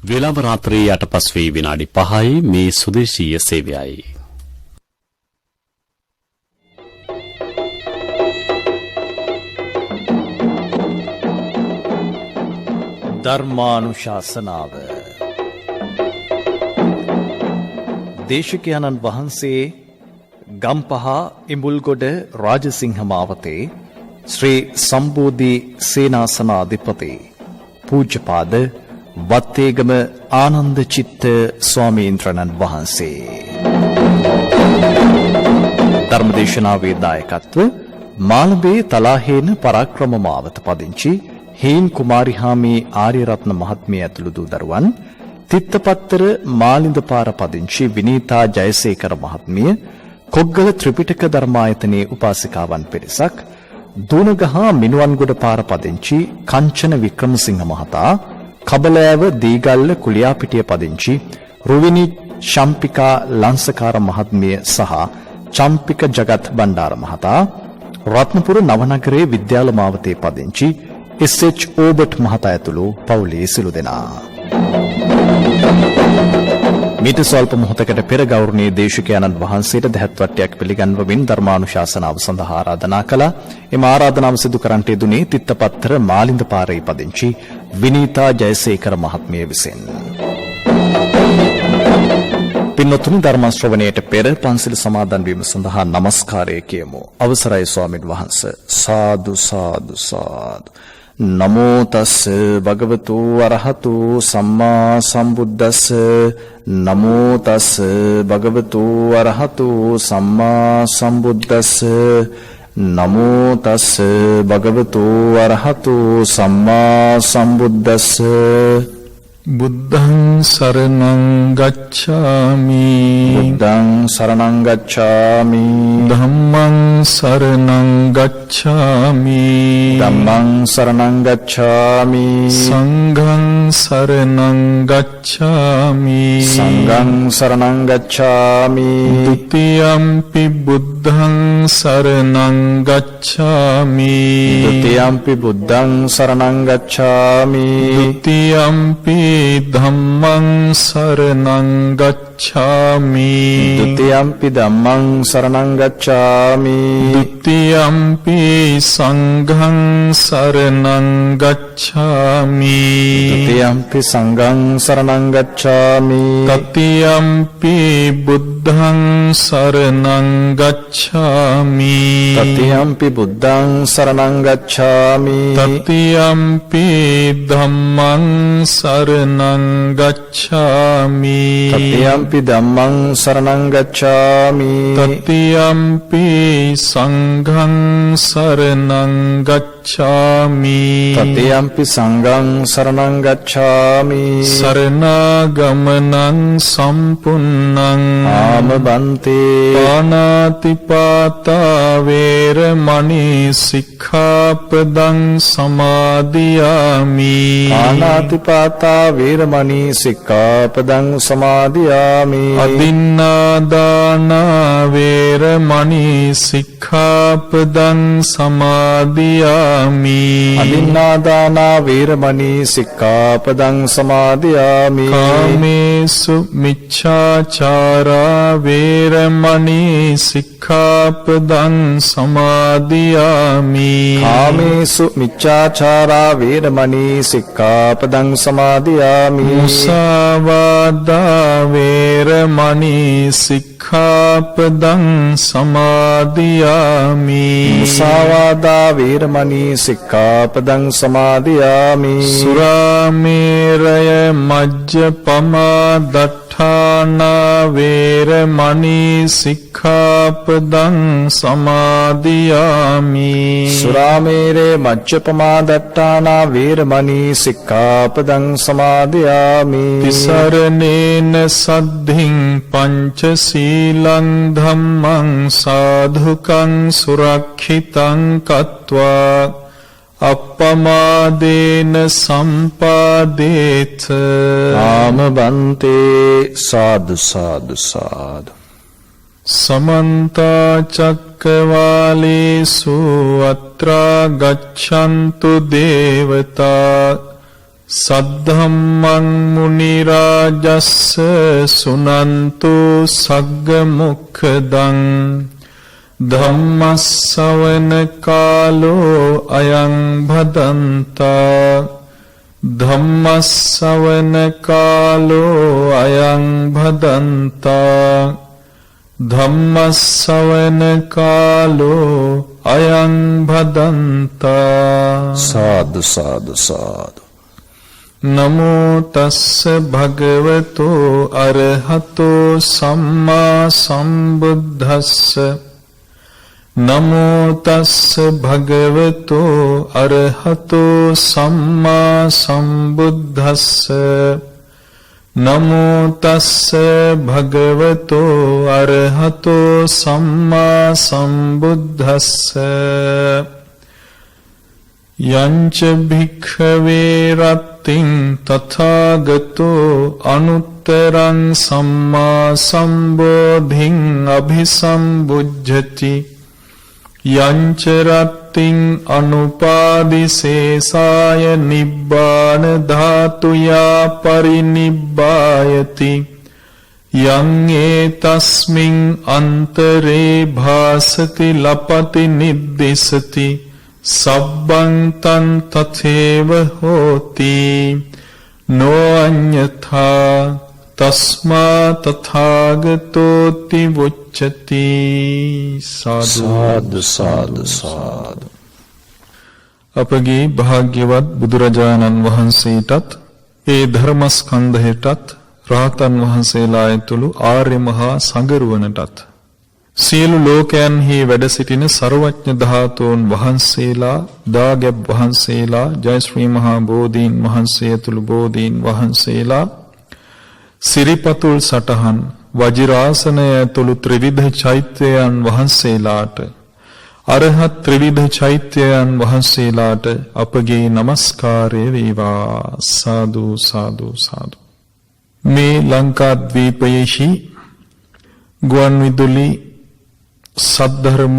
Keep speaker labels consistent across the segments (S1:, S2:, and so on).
S1: වේලාව රාත්‍රී 8:05 විනාඩි 5යි මේ සුදේශීය සේවයයි.
S2: ධර්මානුශාසනාව දේශකයන්න් වහන්සේ ගම්පහ ඉඹුල්ගොඩ රාජසිංහ මාවතේ ශ්‍රී සම්බෝධි සේනාසනාධිපති පූජ්‍යපාද වත්තේගම ආනන්ද චිත්ත ස්වාමීන්ද්‍රණන් වහන්සේ ධර්මදේශනාවේ දායකත්ව මාළඹේ තලාහේන පරාක්‍රම මාවත පදිංචි හේන් කුමාරිහාමී ආර්යරත්න මහත්මිය ඇතුළු දූ දරුවන්, තිත්තපත්තර මාලින්දපාර පදිංචි විනීතා ජයසේකර මහත්මිය, කොග්ගල ත්‍රිපිටක ධර්මායතනයේ උපාසිකාවන් පිරිසක්, දූනගහ මිනුවන්ගොඩ පාර පදිංචි කංචන වික්‍රමසිංහ මහතා, කබලෑව දීගල්ල කුලියාපිටිය පදිංචි රුවිනි චම්පිකා ලංසකාර මහත්මිය සහ චම්පික ජගත් බණ්ඩාර මහතා, රත්නපුර නවනගරයේ විද්‍යාල මාවතේ පදිංචි එස්.එච්. ඕබට් මහතා ඇතුළු පවුලේ සිළු දෙනා. මීට ස්වල්ප මොහොතකට පෙර ගෞරවනීය දේශකයන්න් වහන්සේට දහත් වට්ටයක් පිළිගන්වමින් ධර්මානුශාසනාව සඳහා ආරාධනා කළා. එම ආරාධනාව සිදු කරන්නට යෙදුනේ තිත්තපත්තර මාලින්දපාරේ පදිංචි විනීතා ජයසේකර මහත්මිය විසින්. පින්වත්නි, ධර්ම ශ්‍රවණයට පෙර පන්සිල් සමාදන් වීම සඳහා নমස්කාරය කියමු. අවසරයි ස්වාමීන් වහන්සේ. සාදු සාදු සාදු. නමෝ තස් භගවතු අරහතු සම්මා සම්බුද්දස්ස. නමෝ තස් භගවතු අරහතු සම්මා සම්බුද්දස්ස. නමෝ තස් භගවතු අරහතු සම්මා සම්බුද්දස්ස.
S3: බුද්ධං සරණං ගච්ඡාමි.
S2: බුද්ධං සරණං ගච්ඡාමි.
S3: ධම්මං සරණං ගච්ඡාමි.
S2: ධම්මං සරණං ගච්ඡාමි.
S3: සංඝං සරණං ගච්ඡාමි.
S2: සංඝං සරණං ගච්ඡාමි.
S3: ဒ ුතියම්පි බුද්ධං සරණං ගච්ඡාමි.
S2: ဒ ුතියම්පි බුද්ධං සරණං ගච්ඡාමි.
S3: ဒ ුතියම්පි ධම්මං සරණං ගච්ඡාමි.
S2: ဒ ුතියම්පි ධම්මං සරණං ගච්ඡාමි.
S3: ဒ ුතියම්පි සංඝං සරණං ගච්ඡාමි.
S2: ဒ ුතියම්පි සංඝං සරණං ගච්ඡාමි.
S3: තතියම්පි බුද්ධං සරණං ගච්ඡාමි.
S2: තතියම්පි බුද්ධං සරණං ගච්ඡාමි.
S3: තතියම්පි ධම්මං සරණං ගච්ඡාමි.
S2: තතියම්පි ධම්මං සරණං ගච්ඡාමි.
S3: තතියම්පි සංඝං සරණං ගච්ඡාමි.
S2: තතියම්පි සංඝං සරණං ගච්ඡාමි.
S3: සරණාගමනං සම්පුන්නං
S2: ආමබන්තේ.
S3: පාණාතිපාතා වේරමණී සික්ඛාපදං සමාදියාමි.
S2: පාණාතිපාතා වේරමණී සික්ඛාපදං සමාදියාමි.
S3: අදින්නාදාන වේරමණී සික්ඛාපදං සමාදියාමි.
S2: අදින්නාදාන වේරමණී සික්ඛාපදං සමාදියාමි.
S3: කාමේසු මිච්ඡාචාරා වේරමණී සික්ඛාපදං සමාදියාමි.
S2: කාමේසු මිච්ඡාචාරා වේරමණී සික්ඛාපදං සමාදියාමි.
S3: මුසාවාදා වේරමණී සික්ඛාපදං සමාදියාමි.
S2: මුසාවාදා වේරමණී සික්ඛාපදං සමාදියාමි.
S3: සුරාමේරය මජ්ජපමා දට්ඨානා වේරමණී සික්ඛාපදං සමාදියාමි.
S2: සුරාමේරේ මජ්ජපමා දට්ඨානා වේරමණී සික්ඛාපදං සමාදියාමි.
S3: තිසරණේන සද්ධින් පංචශීලං ධම්මං සාධුකං සුරක්ෂිතං කତ୍වා අප්පමාදේන සම්පාදේත.
S2: ආමබන්තේ. සාදු සාදු සාදු.
S3: समन्त चक्रवालेषु अत्रा गच्छन्तु देवता සද්ධම්මං මුනි රාජස්ස සුනන්තු සග්ග මොක්ඛදං ධම්මස්සවන කාලෝ අයං භදන්තා ධම්මස්සවන කාලෝ අයං භදන්තා ධම්මස්සවන කාලෝ අයං භදන්තා
S2: සාදු සාදු සාදු.
S3: නමෝ තස්ස භගවතෝ අරහතෝ සම්මා සම්බුද්දස්ස නමෝ තස්ස භගවතෝ අරහතෝ සම්මා සම්බුද්දස්ස නමෝ තස්ස භගවතෝ අරහතෝ සම්මා සම්බුද්දස්ස යංච භික්ඛවේ රත්තිං තථාගතෝ අනුත්තරං සම්මා සම්බෝධිං අභිසම්බුජ්ජති යංච රත්තිං අනුපාදිසේසාය නිබ්බාන ධාතුයා පරිනිබ්බායති යං ඒතස්මින් අන්තරේ භාසති ලපති නිද්දිසති සබ්බං තං තථේව හෝති නෝ අඤ්ඤථා තස්මා තථාගතෝති වොච්චති.
S2: සාදු සාදු සාදු.
S3: අපගේ භාග්‍යවත් බුදුරජාණන් වහන්සේටත් ඒ ධර්මස්කන්ධයටත් රාතන් වහන්සේලා ඇතුළු ආර්ය මහා සංඝරුවනටත් සියලු ලෝකයන්හි වැඩ සිටින සර්වඥ ධාතුන් වහන්සේලා, දාගැබ් වහන්සේලා, ජයශ්‍රී මහා බෝධීන් වහන්සේ ඇතුළු බෝධීන් වහන්සේලා, සිරිපතුල් සටහන් වජිරාසනය ඇතුළු ත්‍රිවිධ චෛත්‍යයන් වහන්සේලාට, අරහත් ත්‍රිවිධ චෛත්‍යයන් වහන්සේලාට අපගේ নমස්කාරය වේවා. සාදු සාදු සාදු. මේ ලංකාද්වීපයේහි ගුවන් විදුලි සද්ධර්ම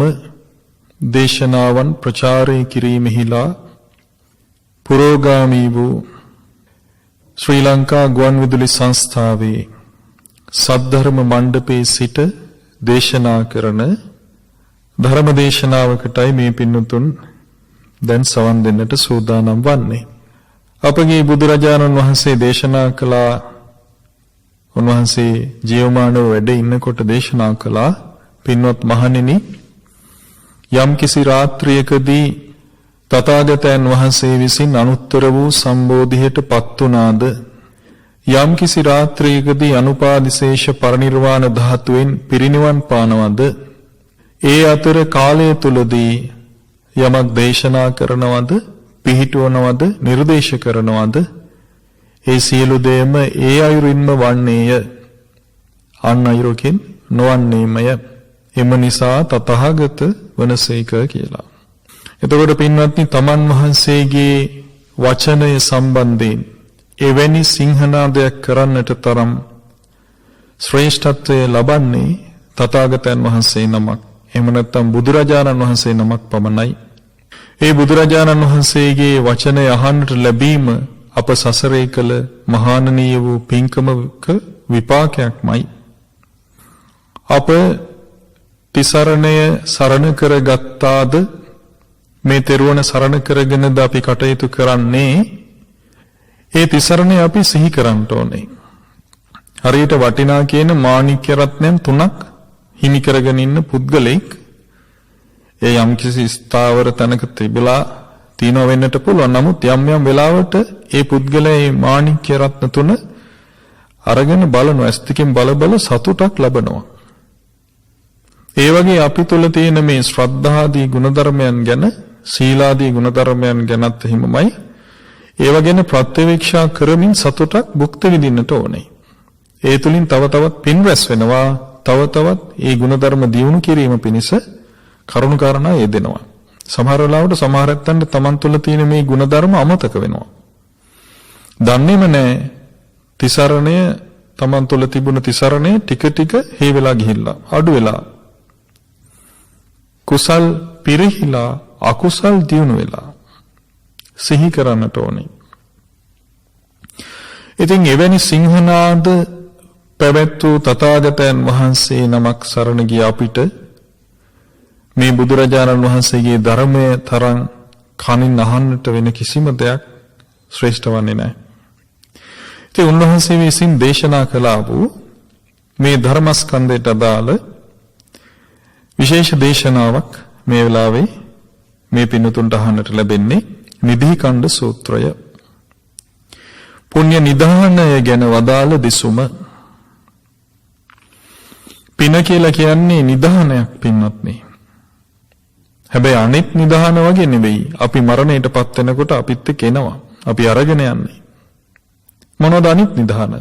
S3: දේශනාවන් ප්‍රචාරය කිරීමෙහිලා පුරෝගාමී වූ ශ්‍රී ලංකා ගුවන් විදුලි සංස්ථාවේ සද්ධර්ම මණ්ඩපයේ සිට දේශනා කරන ධර්ම දේශනාවකටයි මේ පින්නතුන් දැන් සවන් දෙන්නට සූදානම් වන්නේ. අපගේ බුදුරජාණන් වහන්සේ දේශනා කළා, උන්වහන්සේ ජීවමානව වැඩ ඉන්නකොට දේශනා කළා, පින්වත් මහණෙනි, යම්කිසි රාත්‍රියකදී තථාගතයන් වහන්සේ විසින් අනුත්තර වූ සම්බෝධියට පත් වුණාද, යම්කිසි රාත්‍රියකදී අනුපාදිශේෂ පරිනිර්වාණ ධාතුවෙන් පිරිනිවන් පානවද, ඒ අතර කාලය තුලදී යමක් දේශනා කරනවද, පිහිටවනවද, නිර්දේශ කරනවද, ඒ සියලු දේම ඒ අයුරින්ම වන්නේය, අන් අයුරකින් නොවන්නේමය. එම නිසා තථාගත වනසේක කියලා. එතකොට පින්වත්නි, තමන් වහන්සේගේ වචනය සම්බන්ධයෙන් එවැනි සිංහනාදයක් කරන්නට තරම් ශ්‍රේෂ්ඨත්වය ලබන්නේ තථාගතයන් වහන්සේ නමක්, එහෙම නැත්නම් බුදුරජාණන් වහන්සේ නමක් පමණයි. ඒ බුදුරජාණන් වහන්සේගේ වචනය අහන්නට ලැබීම අප සසරේ කළ මහානනීය වූ පින්කමක විපාකයක්මයි. අප තිසරණය සරණ කරගත්තාද, මේ තෙරුවන සරණ කරගෙනද අපි කටයුතු කරන්නේ, ඒ තිසරණය අපි සිහි කරන්න ඕනේ. හරියට වටිනා කියන මාණික්‍ය රත්නයන් 3ක් හිමි කරගෙන ඉන්න පුද්ගලෙක්, ඒ යම්කිසි ස්ථාවර තැනක තිබලා තියන වෙන්නට පුළුවන්. නමුත් යම් යම් වෙලාවට ඒ පුද්ගලයා මේ මාණික්‍ය රත්න 3 අරගෙන බලනවා, ඇස් දෙකෙන් බල බල සතුටක් ලබනවා. ඒ වගේ අපි තුල තියෙන මේ ශ්‍රද්ධාදී ගුණධර්මයන් ගැන, සීලාදී ගුණධර්මයන් ගැනත් එහෙමමයි. ඒව ගැන ප්‍රත්‍යවේක්ෂා කරමින් සතුටක් භුක්ති විඳින්නට ඕනේ. ඒ තුලින් තව තවත් පින් රැස් වෙනවා, තව තවත් ඒ ගුණධර්ම දියුණු කිරීම පිණිස කරුණු කාරණා යෙදෙනවා. සමහර වෙලාවට සමහර ඇත්තන්ට තමන් තුළ තියෙන මේ ගුණධර්ම අමතක වෙනවා. දන්නේම නැහැ. තිසරණය, තමන් තුළ තිබුණ තිසරණය ටික ටික හේ වෙලා ගිහිල්ලා, අඩු වෙලා, කුසල් පිරිහිලා, අකුසල් දියුණු වෙලා සිහි කරන්නට ඕනේ. ඉතින් එවැනි සිංහනාද පැවැත්වූ තථාගතයන් වහන්සේ නමක් සරණ ගිය අපිට මේ බුදුරජාණන් වහන්සේගේ ධර්මය තරම් කනින් අහන්නට වෙන කිසිම දෙයක් ශ්‍රේෂ්ඨ වන්නේ නැහැ. ඉතින් උන්වහන්සේ විසින් දේශනා කළා වූ මේ ධර්මස්කන්ධයට අදාළ විශේෂ දේශනාවක් මේ වෙලාවේ මේ පින්තුන්ට අහන්නට ලැබෙන්නේ නිධිකණ්ඩ සූත්‍රය. පුණ්‍ය නිධානය ගැන වදාළ දෙසුම. පින කියලා කියන්නේ නිධානයක් පින්වත්නි. හැබැයි අනිත් නිධාන වගේ නෙවෙයි. අපි මරණයටපත් වෙනකොට අපිත් එක්ක එනවා. අපි අරගෙන යන්නේ. මොනවද අනිත් නිධාන?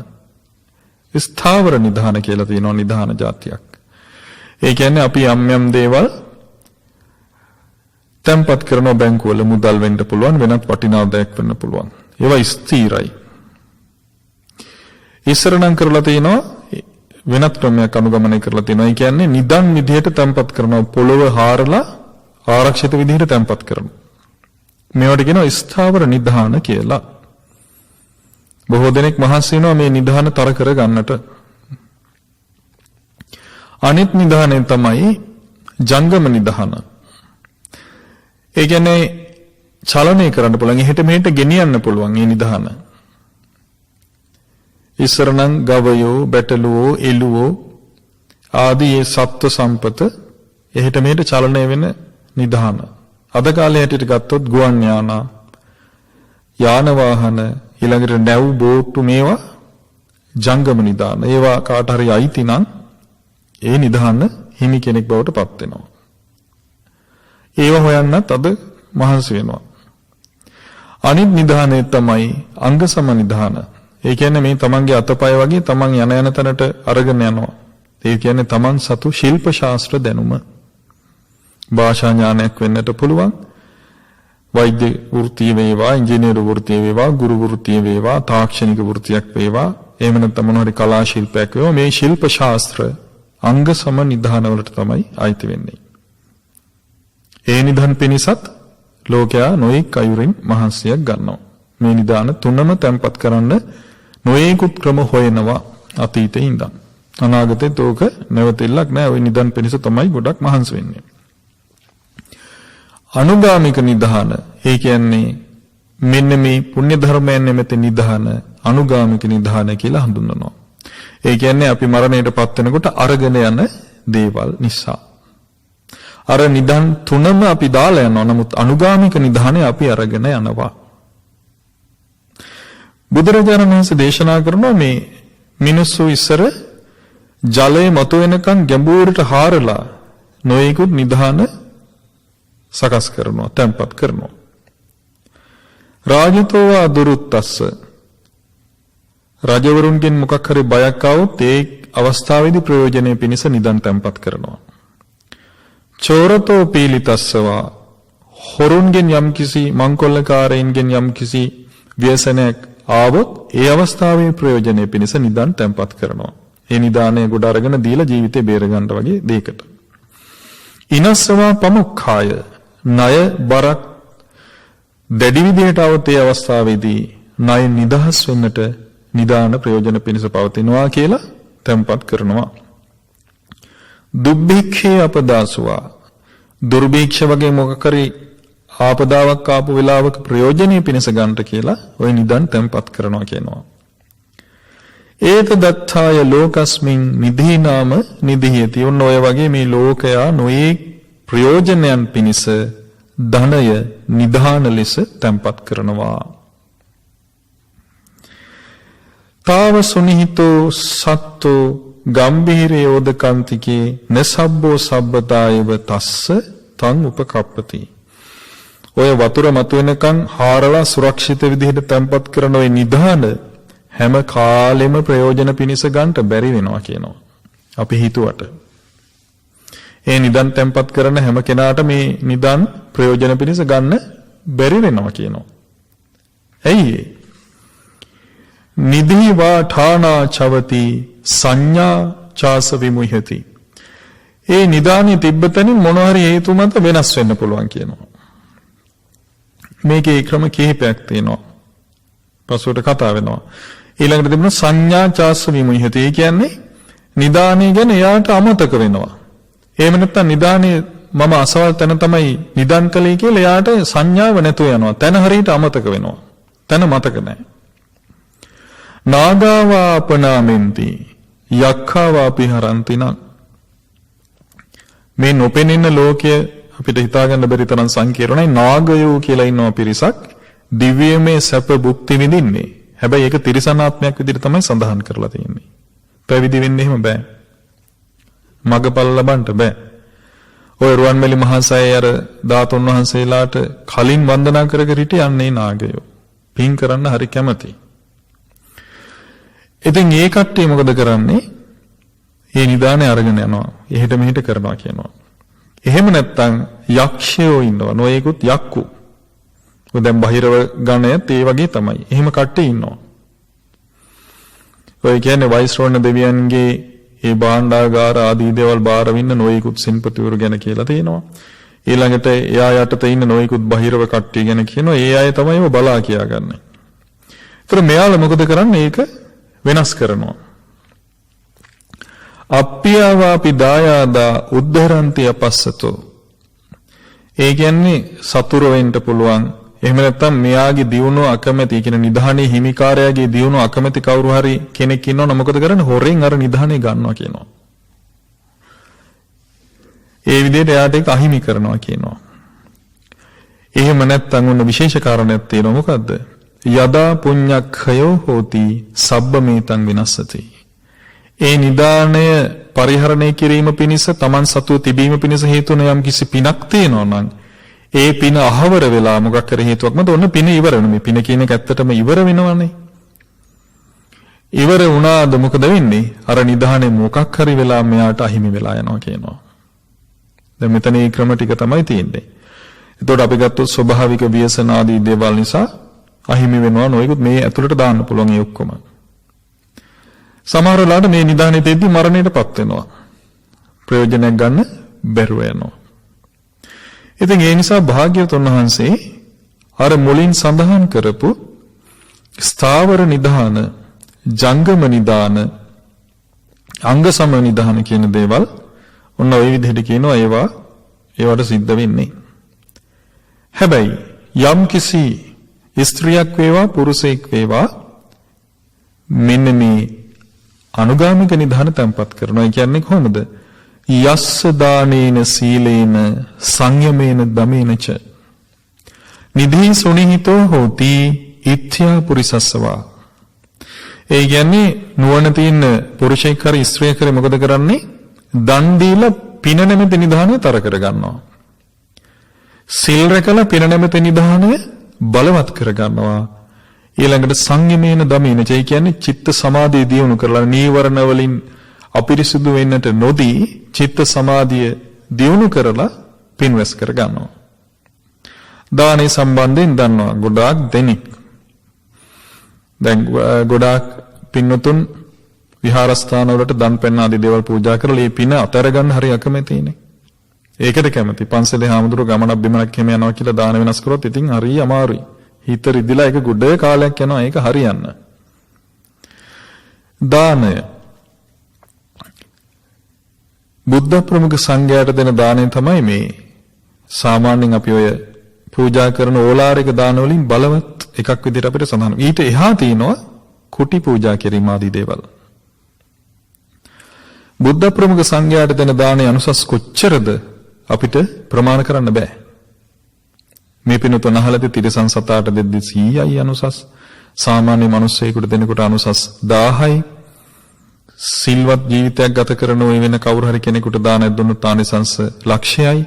S3: ස්ථාවර නිධාන කියලා තියෙනවා නිධාන જાතියක්. ඒ කියන්නේ අපි යම් දේවල් තැන්පත් කරන බැංකුවල මුදල් වෙන්න පුළුවන්, වෙනත් වටිනා දෙයක් වෙන්න පුළුවන්. ඒවා ස්ථිරයි. ඉස්සර නම් කරලා තියෙනවා වෙනත් ක්‍රමයක් අනුගමනය කරලා තියෙනවා. ඒ කියන්නේ නිදන් විදිහට තැන්පත් කරනවා, පොළව හාරලා ආරක්ෂිත විදිහට තැන්පත් කරනවා. මේවට කියනවා ස්ථාවර නිධාන කියලා. බොහෝ දෙනෙක් මහන්සි වෙනවා මේ නිධාන තර කර ගන්නට. අනිත් නිධානය තමයි ජංගම නිධාන. ඒ කියන්නේ චලනය කරන්න පුළුවන්, එහෙට මෙහෙට ගෙනියන්න පුළුවන් මේ නිධාන. ඉස්සර නම් ගවයෝ, බැටළුවෝ, එළුවෝ ආදී සත්ත්ව සම්පත එහෙට මෙහෙට චලනය වෙන නිධාන. අද කාලේ හැටියට ගත්තොත් ගුවන් යාන වාහන, ඊළඟට නැව් බෝට්ටු මේවා ජංගම නිධාන. ඒවා කාට හරි අයිති නම් ඒ නිධාන හිමි කෙනෙක් බවට පත් වෙනවා. ඒව හොයන්නත් අද මහන්සි වෙනවා. අනිත් නිධානය තමයි අංග සම නිධාන. ඒ කියන්නේ මේ තමන්ගේ අතපය වගේ තමන් යන තැනට අරගෙන යනවා. ඒ කියන්නේ තමන් සතු ශිල්ප ශාස්ත්‍ර දැනුම. භාෂා ඥානයක් වෙන්නට පුළුවන්. වෛද්‍ය වෘත්තිය වේවා, ඉංජිනේරු වෘත්තිය වේවා, ගුරු වෘත්තිය වේවා, තාක්ෂණික වෘත්තියක් වේවා, එහෙම නැත්නම් මොන හරි කලා ශිල්පයක් වේවා, මේ ශිල්ප ශාස්ත්‍ර අංග සම නිධාන වලට තමයි අයිති වෙන්නේ. ඒ නිධාන පිණිසත් ලෝකයා නොඑක් අයුරින් මහන්සියක් ගන්නවා. මේ නිධාන තුනම තැන්පත් කරන්න නොඑකුත් ක්‍රම හොයනවා අතීතේ ඉඳන්. අනාගතේත් ඕක නැවතෙල්ලක් නෑ. ওই නිධාන පිණිස තමයි ගොඩක් මහන්සි වෙන්නේ. අනුගාමික නිධාන, ඒ කියන්නේ මෙන්න මේ පුණ්‍ය ධර්මයන් නැමැති නිධාන අනුගාමික නිධාන කියලා හඳුන්වනවා. ඒ කියන්නේ අපි මරණයටපත් වෙනකොට අරගෙන යන දේවල් නිසා. අර නිධාන තුනම අපි දාලා යනවා. නමුත් අනුගාමික නිධානේ අපි අරගෙන යනවා. බුදුරජාණන් වහන්සේ දේශනා කරනවා මේ මිනිස්සු ඉස්සර ජලය මතුවෙනකන් ගැඹුරට හාරලා නොයෙකුත් නිධාන සකස් කරනවා, තැන්පත් කරනවා. රාජතෝ අදුරුත්තස්ස, රජවරුන්ගෙන් මොකක් හරි බයක් આવොත් ඒ අවස්ථාවේදී ප්‍රයෝජනෙ පිණිස නිදන් තැන්පත් කරනවා. චෝරතෝ පීලිතස්සවා, හොරුන්ගෙන් යම්කිසි මංකොල්ලකාරයින්ගෙන් යම්කිසි ව්‍යසනයක් ආවොත් ඒ අවස්ථාවේ ප්‍රයෝජනෙ පිණිස නිදන් තැන්පත් කරනවා. ඒ නිදානය ගොඩ අරගෙන දීලා ජීවිතේ බේර ගන්න වගේ දෙයකට. ඉනස්සවා පමුක්ඛාය, ණය බරක් දැඩි විදිහට આવත් ඒ අවස්ථාවේදී ණය නිදහස් වෙන්නට නිදාන ප්‍රයෝජන පිණිස පවතිනවා කියලා තැන්පත් කරනවා. දුබ්බික්ඛේ අපදාසුවා, දුර්භික්ෂ වගේ මොකක් හරි ආපදාවක් ආපු වෙලාවක ප්‍රයෝජනෙ පිණිස ගන්නට කියලා ওই නිදන් තැන්පත් කරනවා කියනවා. ඒත දත්තාය ලෝකස්මින් නිධීනාම නිධියති. ඔන්න ඔය වගේ මේ ලෝකයා නොයේ ප්‍රයෝජනයන් පිණිස ධනය නිධාන ලෙස තැන්පත් කරනවා. තාව සුනිහිතෝ සත්තෝ ගම්භීරේ ඕදකන්තිකේ නසබ්බෝ සබ්බතායව තස්ස තං උපකප්පති. ඔය වතුර මතුවෙනකන් හාරලා සුරක්ෂිත විදිහට තැන්පත් කරන ඔය නිධාන හැම කාලෙම ප්‍රයෝජන පිණිස ගන්නට බැරි වෙනවා කියනවා. අපි හිතුවට. ඒ නිදන් තැන්පත් කරන හැම කෙනාට මේ නිදන් ප්‍රයෝජන පිණිස ගන්න බැරි වෙනවා කියනවා. ඇයි ඒ? නිධි වා ඨානා චවති සංඥා චාස විමුහති. ඒ නිදානේ තිබ්බතනින් මොන හරි හේතු මත වෙනස් වෙන්න පුළුවන් කියනවා. මේකේ ක්‍රම කිහිපයක් තියෙනවා. පසුවට කතා වෙනවා. ඊළඟට තිබුණා සංඥා චාස්ස විමුහ්‍යති. ඒ කියන්නේ නිදාණය ගැන එයාට අමතක වෙනවා. එහෙම නැත්නම් නිදාණය මම අසවල් තැන තමයි නිදන් කළේ කියලා එයාට සංඥාව නැතුව යනවා. තැන හරියට අමතක වෙනවා. තැන මතක නැහැ. නාගාවාපනාමෙන්ති යක්ඛාවාපි හරන්තින. මේ නොපෙනෙන ලෝකය අපිට හිතාගන්න බැරි තරම් සංකීර්ණයි. නාගයෝ කියලා ඉන්නවා පිරිසක් දිව්‍යමය සැප භුක්ති විඳින්නේ. හැබැයි ඒක තිරිසනාත්මයක් විදිහට තමයි සඳහන් කරලා තියෙන්නේ. පැවිදි වෙන්න එහෙම බෑ. මගපල් ලබන්න බෑ. ඔය රුවන්මැලි මහසෑය අර ධාතුන් වහන්සේලාට කලින් වන්දනා කර කර හිටියන්නේ නාගයෝ. පින් කරන්න හරි කැමති. ඉතින් ඒ කට්ටිය මොකද කරන්නේ? ඒ නිදානේ අරගෙන යනවා. එහෙට මෙහෙට කරනවා කියනවා. එහෙම නැත්තම් යක්ෂයෝ ඉන්නවා. නොයෙකුත් යක්කු. ඔය දැන් බහිරව ගණයත් ඒ වගේ තමයි. එහෙම කට්ටිය ඉන්නවා. ඔය කියන්නේ වෛශ්‍රවණ දෙවියන්ගේ ඒ භාණ්ඩාගාර ආදී දේවල් බාර වින්න නොයෙකුත් සින්පතිවරු ගැන කියලා තියෙනවා. ඊළඟට එයා යටතේ ඉන්න නොයෙකුත් බහිරව කට්ටිය ගැන කියනවා. ඒ අය තමයි ඒව බලා කියාගන්නේ. ඒතර මෙයාලා මොකද කරන්නේ? ඒක වෙනස් කරනවා. අප්පියාවාපි දායාදා උද්ධරන්ති අපස්සතෝ. ඒ කියන්නේ සතුරු වෙන්න පුළුවන්. එහෙම නැත්නම් මෙයාගේ දියුණුව අකමැති කියන නිධානයේ හිමිකාරයාගේ දියුණුව අකමැති කවුරු හරි කෙනෙක් ඉන්නවනම් මොකද කරන්නේ? හොරෙන් අර නිධානය ගන්නවා කියනවා. ඒ විදිහට එයාට ඒක අහිමි කරනවා කියනවා. එහෙම නැත්නම් උන්න විශේෂ කාරණයක් තියෙනවා. මොකද්ද? යදා පුඤ්ඤක්ඛයෝ හෝති සබ්බමේතං විනස්සති. ඒ නිදාණය පරිහරණය කිරීම පිණිස Taman සතුව තිබීම පිණිස හේතු වෙන යම් කිසි පිනක් තියෙනවා නම් ඒ පින අහවර වෙලා මොකක් කර හේතුවක් මත ඔන්න පින ඉවර වෙනවා. මේ පින කියන එක ඇත්තටම ඉවර වෙනවනේ. ඉවර වුණාද මොකද වෙන්නේ? අර නිදාණය මොකක් හරි වෙලා මෙයාට අහිමි වෙලා යනවා කියනවා. දැන් මෙතන මේ ක්‍රම ටික තමයි තියෙන්නේ. එතකොට අපි ගත්තොත් ස්වභාවික ව්‍යසන ආදී දේවල් නිසා අහිමි වෙනවා නොයෙකුත් මේ ඇතුළට දාන්න පුළුවන් ඒ ඔක්කොම. සමහර වෙලාවට මේ නිදානේ දෙද්දි මරණයටපත් වෙනවා. ප්‍රයෝජනයක් ගන්න බැරුව යනවා. ඉතින් ඒ නිසා භාග්‍යවතුන් වහන්සේ අර මුලින් සඳහන් කරපු ස්ථාවර නිදාන, ජංගම නිදාන, අංග සම නිදාන කියන දේවල් ඔන්න ওই විදිහට කියනවා ඒවට සිද්ධ වෙන්නේ. හැබැයි යම් කිසි ස්ත්‍රියක් වේවා පුරුෂයෙක් වේවා මෙන්න මේ අනුගාමික නිධාන තැන්පත් කරනවා. ඒ කියන්නේ කොහොමද? යස්ස දානේන සීලේන සංයමේන දමේනච නිධි සුනිහිතෝ හෝති ඉත්‍යා පුරිසස්සවා. ඒ කියන්නේ නුවණ තියෙන පුරුෂයෙක් හරි ස්ත්‍රියක් හරි මොකද කරන්නේ? දන් දීලා පින නැමැති නිධානය තර කර ගන්නවා. සිල් රැකලා පින නැමැති නිධානය බලවත් කර ගන්නවා. ඊළඟට සංයමේන දමේනච ඒ කියන්නේ චිත්ත සමාධිය දියුණු කරලා නීවරණ වලින් අපිරිසුදු වෙන්නට නොදී චිත්ත සමාධිය දියුණු කරලා පින්වැස් කර ගන්නවා. දානේ සම්බන්ධයෙන් දන්නවා ගොඩාක් දෙනෙක්. දැන් ගොඩාක් පින්නතුන් විහාරස්ථාන වලට දන් පැන්න ආදී දේවල් පූජා කරලා මේ පින අතර ගන්න හරි අකමැතිනේ. ඒකට කැමති. පන්සලේ හාමුදුරුවෝ ගමනක් බිමනක් එහෙම යනවා කියලා දාන වෙනස් කරොත් ඉතින් හරි අමාරුයි. හිත රිදිලා ඒක ගොඩ කාලයක් යනවා ඒක හරියන්න. දානය බුද්ධ ප්‍රමුඛ සංඝයාට දෙන දාණය තමයි මේ සාමාන්‍යයෙන් අපි ඔය පූජා කරන ඕලාරික දාන වලින් බලවත් එකක් විදිහට අපිට සඳහන්. ඊට එහා තියෙනවා කුටි පූජා කිරීම ආදී දේවල්. බුද්ධ ප්‍රමුඛ සංඝයාට දෙන දාණය අනුසස් කොච්චරද අපිට ප්‍රමාණ කරන්න බෑ. මේ පිනතුන අහලදී තිරසන් සතාට දෙද්දි 100යි අනුසස්. සාමාන්‍ය මිනිස්සෙකුට දෙනකොට අනුසස් 1000යි. සිල්වත් ජීවිතයක් ගත කරන ওই වෙන කවුරු හරි කෙනෙකුට දානයක් දුන්නොත් ආනිසංස ලක්ෂයයි.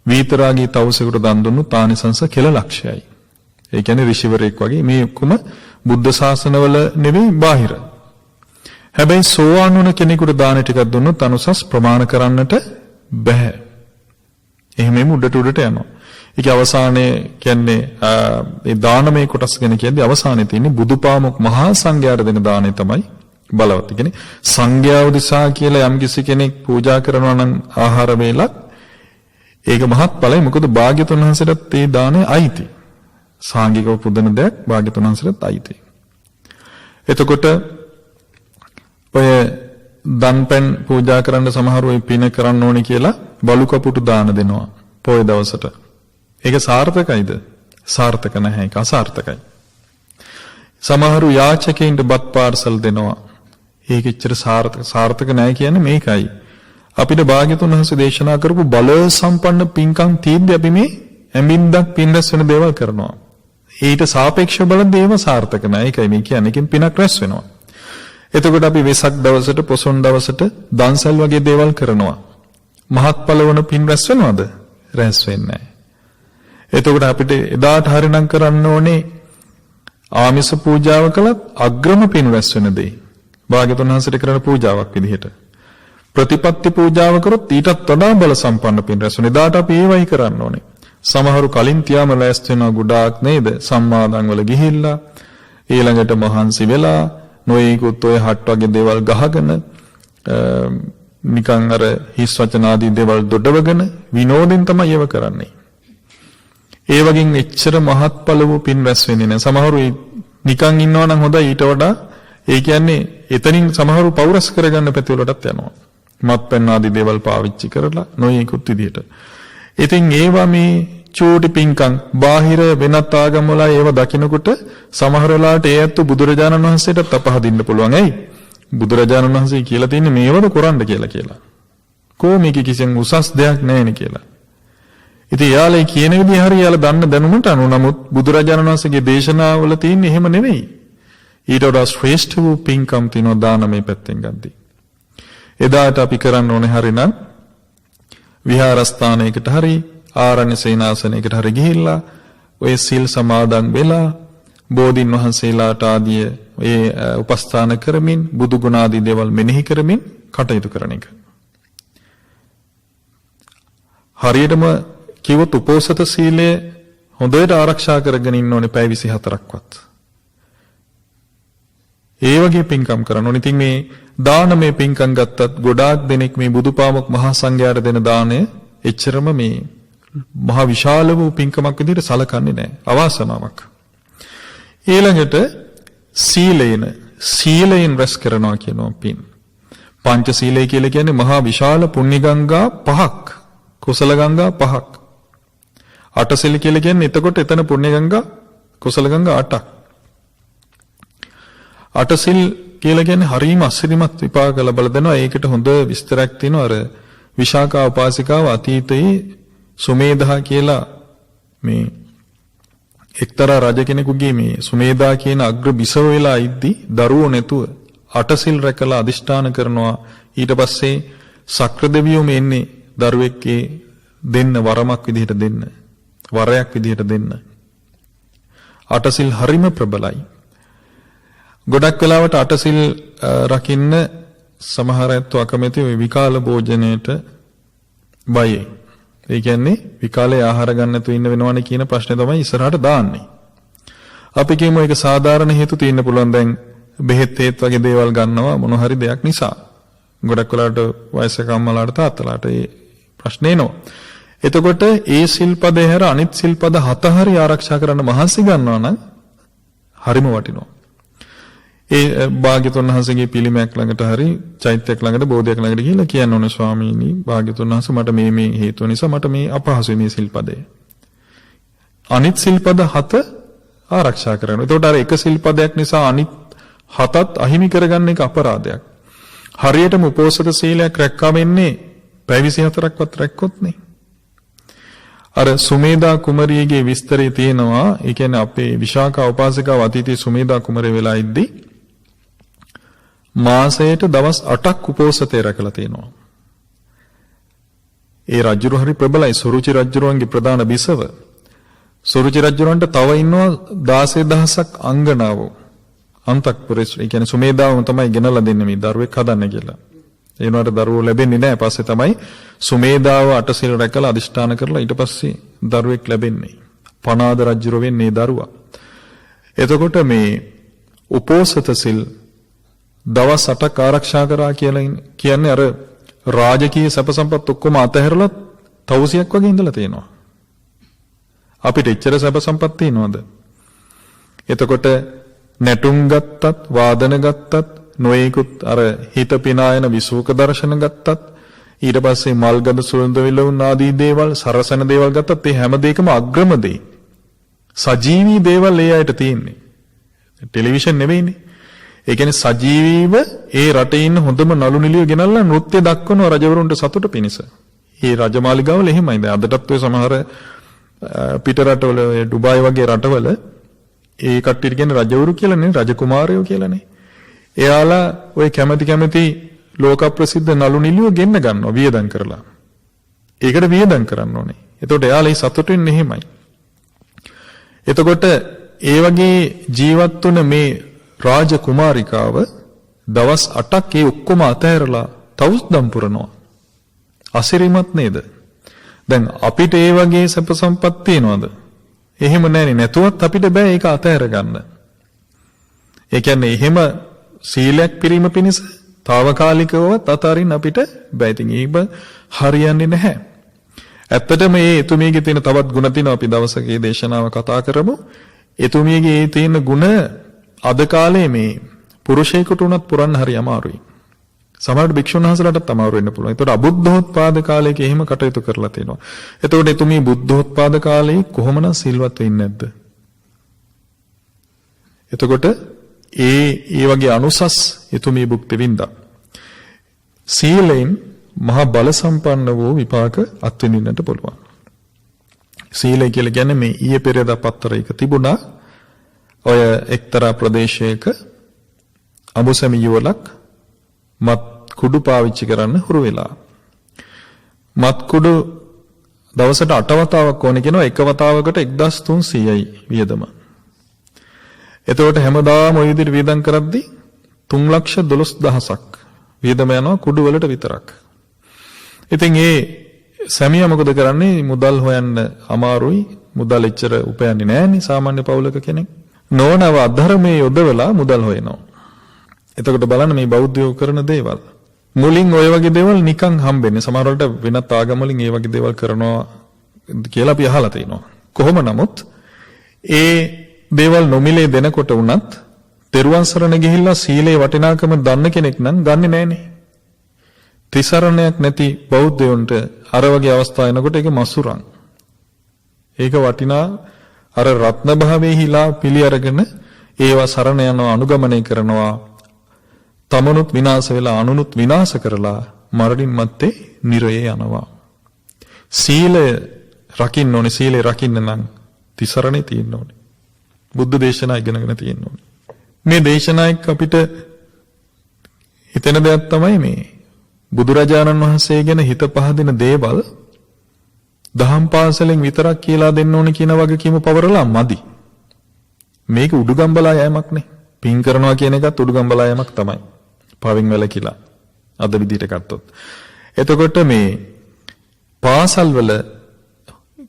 S3: විතරාගී තවුසෙකුට දන් දුන්නොත් ආනිසංස කෙල ලක්ෂයයි. ඒ කියන්නේ ඍෂිවරයෙක් වගේ මේ ඔක්කොම බුද්ධ ශාසනවල නෙවෙයි බාහිර. හැබැයි සෝවාන් වුණ කෙනෙකුට දාන ටිකක් දුන්නොත් අනුසස් ප්‍රමාණ කරන්නට බෑ. එහෙමම උඩට යනවා. ඒක අවසානයේ කියන්නේ ඒ දානමය කොටස් ගැන කියද්දී අවසානයේ තියෙන්නේ බුදුපාමොක් මහා සංඝයාට දෙන දාණය තමයි බලවත්. කියන්නේ සංඝයා උදෙසා කියලා යම් කිසි කෙනෙක් පූජා කරනවා නම් ආහාර වේලක් ඒක මහත්ඵලයි. මොකද භාග්‍යතුන් වහන්සේටත් ඒ දාණය අයිති. සාංගිකව පුදන දෙයක් භාග්‍යතුන් වහන්සේටත් අයිති. එතකොට ඔය දන්පැන් පූජා කරන්න සමහරව පින කරන්න ඕනි කියලා බලු කපුටු දාන දෙනවා පොය දවසට. ඒක සාර්ථකයිද? සාර්ථක නැහැ. ඒක අසාර්ථකයි. සමහරු යාචකයින්ට බත් පාර්සල් දෙනවා. ඒක එච්චර සාර්ථක නැහැ කියන්නේ මේකයි. අපිට භාග්‍යතුන් වහන්සේ දේශනා කරපු බල සම්පන්න පින්කම් තීන්දුව අපි මේ ඇඹින්දක් පින් රැස් වෙන දේවල් කරනවා. ඊට සාපේක්ෂව බලද්දී ඒව සාර්ථක නැහැ. ඒකයි මේ කියන්නේ. ඒකෙන් පිනක් රැස් වෙනවා. එතකොට අපි වෙසක් දවසට පොසොන් දවසට දන්සල් වගේ දේවල් කරනවා. මහත්ඵල වන පින් රැස් වෙනවද? රැස් වෙන්නේ නැහැ. එතකොට අපිට එදාට හරිනම් කරන්න ඕනේ ආමිස පූජාව කළත් අග්‍රම පින් රැස් වෙන දේ. භාග්‍යතුන් වහන්සේට කරන පූජාවක් විදිහට. ප්‍රතිපත්ති පූජාව කරොත් ඊටත් වඩා බල සම්පන්න පින් රැස් වෙන. එදාට අපි ඒවයි කරන්න ඕනේ. සමහරු කලින් තියාම ලෑස්ති වෙනවා ගොඩාක් නේද? සම්මාදන් වල ගිහිල්ලා ඊළඟට මහන්සි වෙලා නොයෙකුත් ඔය හට් වගේ දේවල් ගහගෙන නිකන් අර හිස් වචන ආදී දේවල් දොඩවගෙන විනෝදෙන් තමයි ඒව කරන්නේ. ඒ වගේ එච්චර මහත්ඵල වූ පින් රැස් වෙන්නේ නැහැ. සමහරු නිකන් ඉන්නවා නම් හොඳයි ඊට වඩා ඒ කියන්නේ එතනින් සමහරු පෞරස් කරගන්න පැතිවලටත් යනවා. මත්පැන් ආදී දේවල් පාවිච්චි කරලා නොයෙකුත් විදිහට. ඉතින් ඒවා මේ චූටි පින්කම් බාහිර වෙනත් ආගම් වල ඒව දකිනකොට සමහර වෙලාවට ඒ ඇත්ත බුදුරජාණන් වහන්සේටත් අපහදින්න පුළුවන්. ඇයි? බුදුරජාණන් වහන්සේ කියලා තියෙන්නේ මේවද කරන්න කියලා. කොහොමද කිසිම උසස් දෙයක් නැහැනේ කියලා. ඉතින් යාළේ කියන විදිහ හරිය යාළ දන්න දැනුමට අනුව නමුත් බුදුරජාණන් වහන්සේගේ දේශනාවල තියෙන්නේ එහෙම නෙවෙයි. ඊට වඩා ශ්‍රේෂ්ඨ වූ පින්කම් තියනවා දානමය පැත්තෙන් ගද්දී. එදාට අපි කරන්න ඕනේ හරිනම් විහාරස්ථානයකට හරි ආරණ්‍ය සේනාසනයකට හරි ගිහිල්ලා ඔය සිල් සමාදන් වෙලා බෝධින් වහන්සේලාට ආදී ඒ උපස්ථාන කරමින් බුදු ගුණ ආදී දේවල් මෙනෙහි කරමින් කටයුතු කරන එක. හරියටම කිව්වොත් උපෝසත සීලය හොඳට ආරක්ෂා කරගෙන ඉන්න ඕනේ පැය 24ක්වත්. ඒ වගේ පින්කම් කරන්න ඕනේ. ඉතින් මේ දානමය පින්කම් ගත්තත් ගොඩාක් දෙනෙක් මේ බුදුපාමොක් මහා සංඝයාට දෙන දාණය එච්චරම මේ මහා විශාල වූ පින්කමක් විදිහට සලකන්නේ නැහැ. අවාසනාවක්. ඊළඟට සීලයෙන් රැස් කරනවා කියනවා පින්. පංච සීලය කියලා කියන්නේ මහා විශාල පුණ්‍ය ගංගා පහක්, කුසල ගංගා පහක්. අටසිල් කියලා කියන්නේ එතකොට එතන පුණ්‍ය ගංගා, කුසල ගංගා 8ක්. අටසිල් කියලා කියන්නේ හරීම අසිරිමත් විපාක ලැබලා දෙනවා. ඒකට හොඳ විස්තරයක් තියෙනවා. අර විශාඛා උපාසිකාව අතීතයේ සුමේධා කියලා මේ එක්තරා රජ කෙනෙකුගේ මේ සුමේධා කියන අග්‍ර බිසව වෙලා ඉද්දි දරුවෝ නැතුව අටසිල් රැකලා අදිෂ්ඨාන කරනවා. ඊට පස්සේ සක්‍ර දෙවියෝ මෙන්නේ දරුවෙක්ගේ දෙන්න වරමක් විදිහට දෙන්න. වරයක් විදිහට දෙන්න. අටසිල් හරිම ප්‍රබලයි. ගොඩක් වෙලාවට අටසිල් රකින්න සමහර අයත් අකමැති ওই විකාල භෝජනයේට බයයි. ඒ කියන්නේ විකාලේ ආහාර ගන්න නැතුව ඉන්න වෙනවනේ කියන ප්‍රශ්නේ තමයි ඉස්සරහට දාන්නේ. අපි කියමු ඒක සාධාරණ හේතු තියෙන්න පුළුවන්. දැන් බෙහෙත් වගේ දේවල් ගන්නවා මොන හරි දෙයක් නිසා. ගොඩක් වෙලාවට වයසක අම්මලාට තාත්තලාට ඒ ප්‍රශ්නේ එනවා. එතකොට ඒ සිල්පදේ හැර අනිත් සිල්පද 7 හරි ආරක්ෂා කරන්න මහන්සි ගන්නවා නම් හරිම වටිනවා. ඒ භාග්‍යතුන් වහන්සේගේ පිළිමයක් ළඟට හරි චෛත්‍යයක් ළඟට බෝධියක් ළඟට ගිහිල්ලා කියන්න ඕනේ ස්වාමීනි භාග්‍යතුන් වහන්සේ මට මේ හේතු නිසා මට මේ අපහසුයි මේ සිල්පදේ. අනිත් සිල්පද 7 ආරක්ෂා කරනවා. එතකොට අර එක සිල්පදයක් නිසා අනිත් 7ත් අහිමි කරගන්න එක අපරාධයක්. හරියටම උපෝසත සීලයක් රැක්කා වෙන්නේ පැය 24ක්වත් රැක්කොත් නේ. අර සුමේධා කුමරියගේ විස්තරය තියෙනවා. ඒ කියන්නේ අපේ විශාඛා උපාසිකාව අතීතයේ සුමේධා කුමරිය වෙලා ඉද්දි මාසයට දවස් 8ක් උපෝසතේ රැකලා තියෙනවා. ඒ රජුරු හරි ප්‍රබලයි. සුරුචි රජුරුවන්ගේ ප්‍රධාන බිසව. සුරුචි රජුරන්ට තව ඉන්නවා 16000ක් අංගනාවෝ. අන්තක්පුරේ ඒ කියන්නේ සුමේධාවම තමයි ගෙනලා දෙන්නේ මේ දරුවෙක් හදන්න කියලා. ඒ වුණාට දරුවෝ ලැබෙන්නේ නැහැ. පස්සේ තමයි සුමේධාව අටසිල් රැකලා අදිෂ්ඨාන කරලා ඊට පස්සේ දරුවෙක් ලැබෙන්නේ. පනාද රජුර වෙන්නේ දරුවා. එතකොට මේ උපෝසත සිල් දවස් 8ක් ආරක්ෂා කරා කියලා කියන්නේ අර රාජකීය සැප සම්පත් ඔක්කොම අතහැරලා තවුසියක් වගේ ඉඳලා තියෙනවා. අපිට එච්චර සැප සම්පත් තියනවද? එතකොට නැටුම් ගත්තත්, වාදන ගත්තත්, නොයෙකුත් අර හිත පිනායන විසූක දර්ශන ගත්තත්, ඊට පස්සේ මල්ගඳ සුවඳ විලවුන් ආදී දේවල්, සරසන දේවල් ගත්තත් ඒ හැම දෙයකම අග්‍රම දේ. සජීවී දේවල් ඒ අයට තියෙන්නේ. ටෙලිවිෂන් නෙවෙයිනේ. ඒ කියන්නේ සජීවීව ඒ රටේ ඉන්න හොඳම නළු නිළිය ගෙනල්ලා නෘත්‍ය දක්වන රජවරුන්ට සතුට පිණිස. මේ රජමාලිගාවල එහෙමයි. දැන් අදටත් ඔය සමහර පිට රටවල ඩුබායි වගේ රටවල ඒ කට්ටියට කියන්නේ රජවරු කියලානේ, රජකුමාරයෝ කියලානේ. එයාලා ඔය කැමැති ලෝක ප්‍රසිද්ධ නළු නිළියෝ ගෙන්න ගන්නවා වියදම් කරලා. ඒකට වියදම් කරන්න ඕනේ. එතකොට එයාලා ඒ සතුටින් එහෙමයි. එතකොට ඒ වගේ ජීවත් වුණ මේ රාජකුමාරිකාව දවස් 8ක් ඒ ඔක්කොම අතහැරලා තවුස්දම් පුරනවා. අසිරිමත් නේද? දැන් අපිට ඒ වගේ සැප සම්පත් තියනවද? එහෙම නැහැනේ. නැතුවත් අපිට බෑ ඒක අතහැර ගන්න. ඒ කියන්නේ එහෙම සීලයක් පිරීම පිණිස తాවකාලිකවවත් අතාරින්න අපිට බෑ. ඉතින් ඒක හරියන්නේ නැහැ. ඇත්තටම මේ එතුමියගේ තියෙන තවත් ಗುಣ තියෙනවා. අපි දවසක මේ දේශනාව කතා කරමු. එතුමියගේ ඒ තියෙන ಗುಣ අද කාලේ මේ පුරුෂයෙකුට උනත් පුරන්න හරි අමාරුයි. සමහරවිට භික්ෂුන් වහන්සේලාටත් අමාරු වෙන්න පුළුවන්. ඒතකොට අබුද්ධෝත්පාද කාලයක එහෙම කටයුතු කරලා තියෙනවා. එතකොට එතුමිය බුද්ධෝත්පාද කාලේ කොහොමනම් සිල්වත් වෙන්නේ නැද්ද? එතකොට ඒ වගේ අනුසස් එතුමිය භුක්ති විඳා. සීලෙන් මහා බල සම්පන්න වූ විපාක අත්විඳින්නට පුළුවන්. සීලය කියලා කියන්නේ මේ ඊයේ පෙරේදා පත්තරයක තිබුණා. ඔය එක්තරා ප්‍රදේශයක අඹුසැමි යුවලක් මත් කුඩු පාවිච්චි කරන්න හුරු වෙලා. මත් කුඩු දවසට 8 වතාවක් ඕනේ කියනවා. එක වතාවකට 1300යි වියදම. එතකොට හැමදාම ওই විදිහට වියදම් කරද්දී 3,12,000ක් වියදම යනවා කුඩු වලට විතරක්. ඉතින් ඒ සැමියා මොකද කරන්නේ? මුදල් හොයන්න අමාරුයි. මුදල් එච්චර උපයන්නේ නැහැනේ සාමාන්‍ය පවුලක කෙනෙක්. නෝනව අධර්මයේ යොදවලා මුදල් හොයනවා. එතකොට බලන්න මේ බෞද්ධයෝ කරන දේවල්. මුලින් ওই වගේ දේවල් නිකන් හම්බෙන්නේ. සමහර වෙලට වෙනත් ආගම් වලින් ඒ වගේ දේවල් කරනවා කියලා අපි අහලා තිනවා. කොහොම නමුත් ඒ දේවල් නොමිලේ දෙනකොට උනත් තෙරුවන් සරණ ගිහිල්ලා සීලේ වටිනාකම දන්න කෙනෙක් නම් ගන්නෙ නෑනේ. තිසරණයක් නැති බෞද්ධයන්ට අර වගේ අවස්ථා එනකොට ඒක මසුරන්. ඒක වටිනා අර රත්න භාවයේ හිලා පිළි අරගෙන ඒවා සරණ යනවා, අනුගමනය කරනවා. තමනුත් විනාශ වෙලා අනුනුත් විනාශ කරලා මරණින් මත්තේ නිරයේ යනවා. සීලය රකින්න ඕනේ. සීලය රකින්න නම් තිසරණේ තියෙන්න ඕනේ. බුද්ධ දේශනා ඉගෙනගෙන තියෙන්න ඕනේ. මේ දේශනායක අපිට හිතෙන දෙයක් තමයි මේ බුදුරජාණන් වහන්සේ ගැන හිත පහදින දේවල් දහම් පාසලෙන් විතරක් කියලා දෙන්න ඕනේ කියන වගකීම පවරලා මදි. මේක උඩුගම්බලා යෑමක් නේ. පින් කරනවා කියන එකත් උඩුගම්බලා යෑමක් තමයි. පවින් වැලකිලා අද විදිහට ගත්තොත්. එතකොට මේ පාසල් වල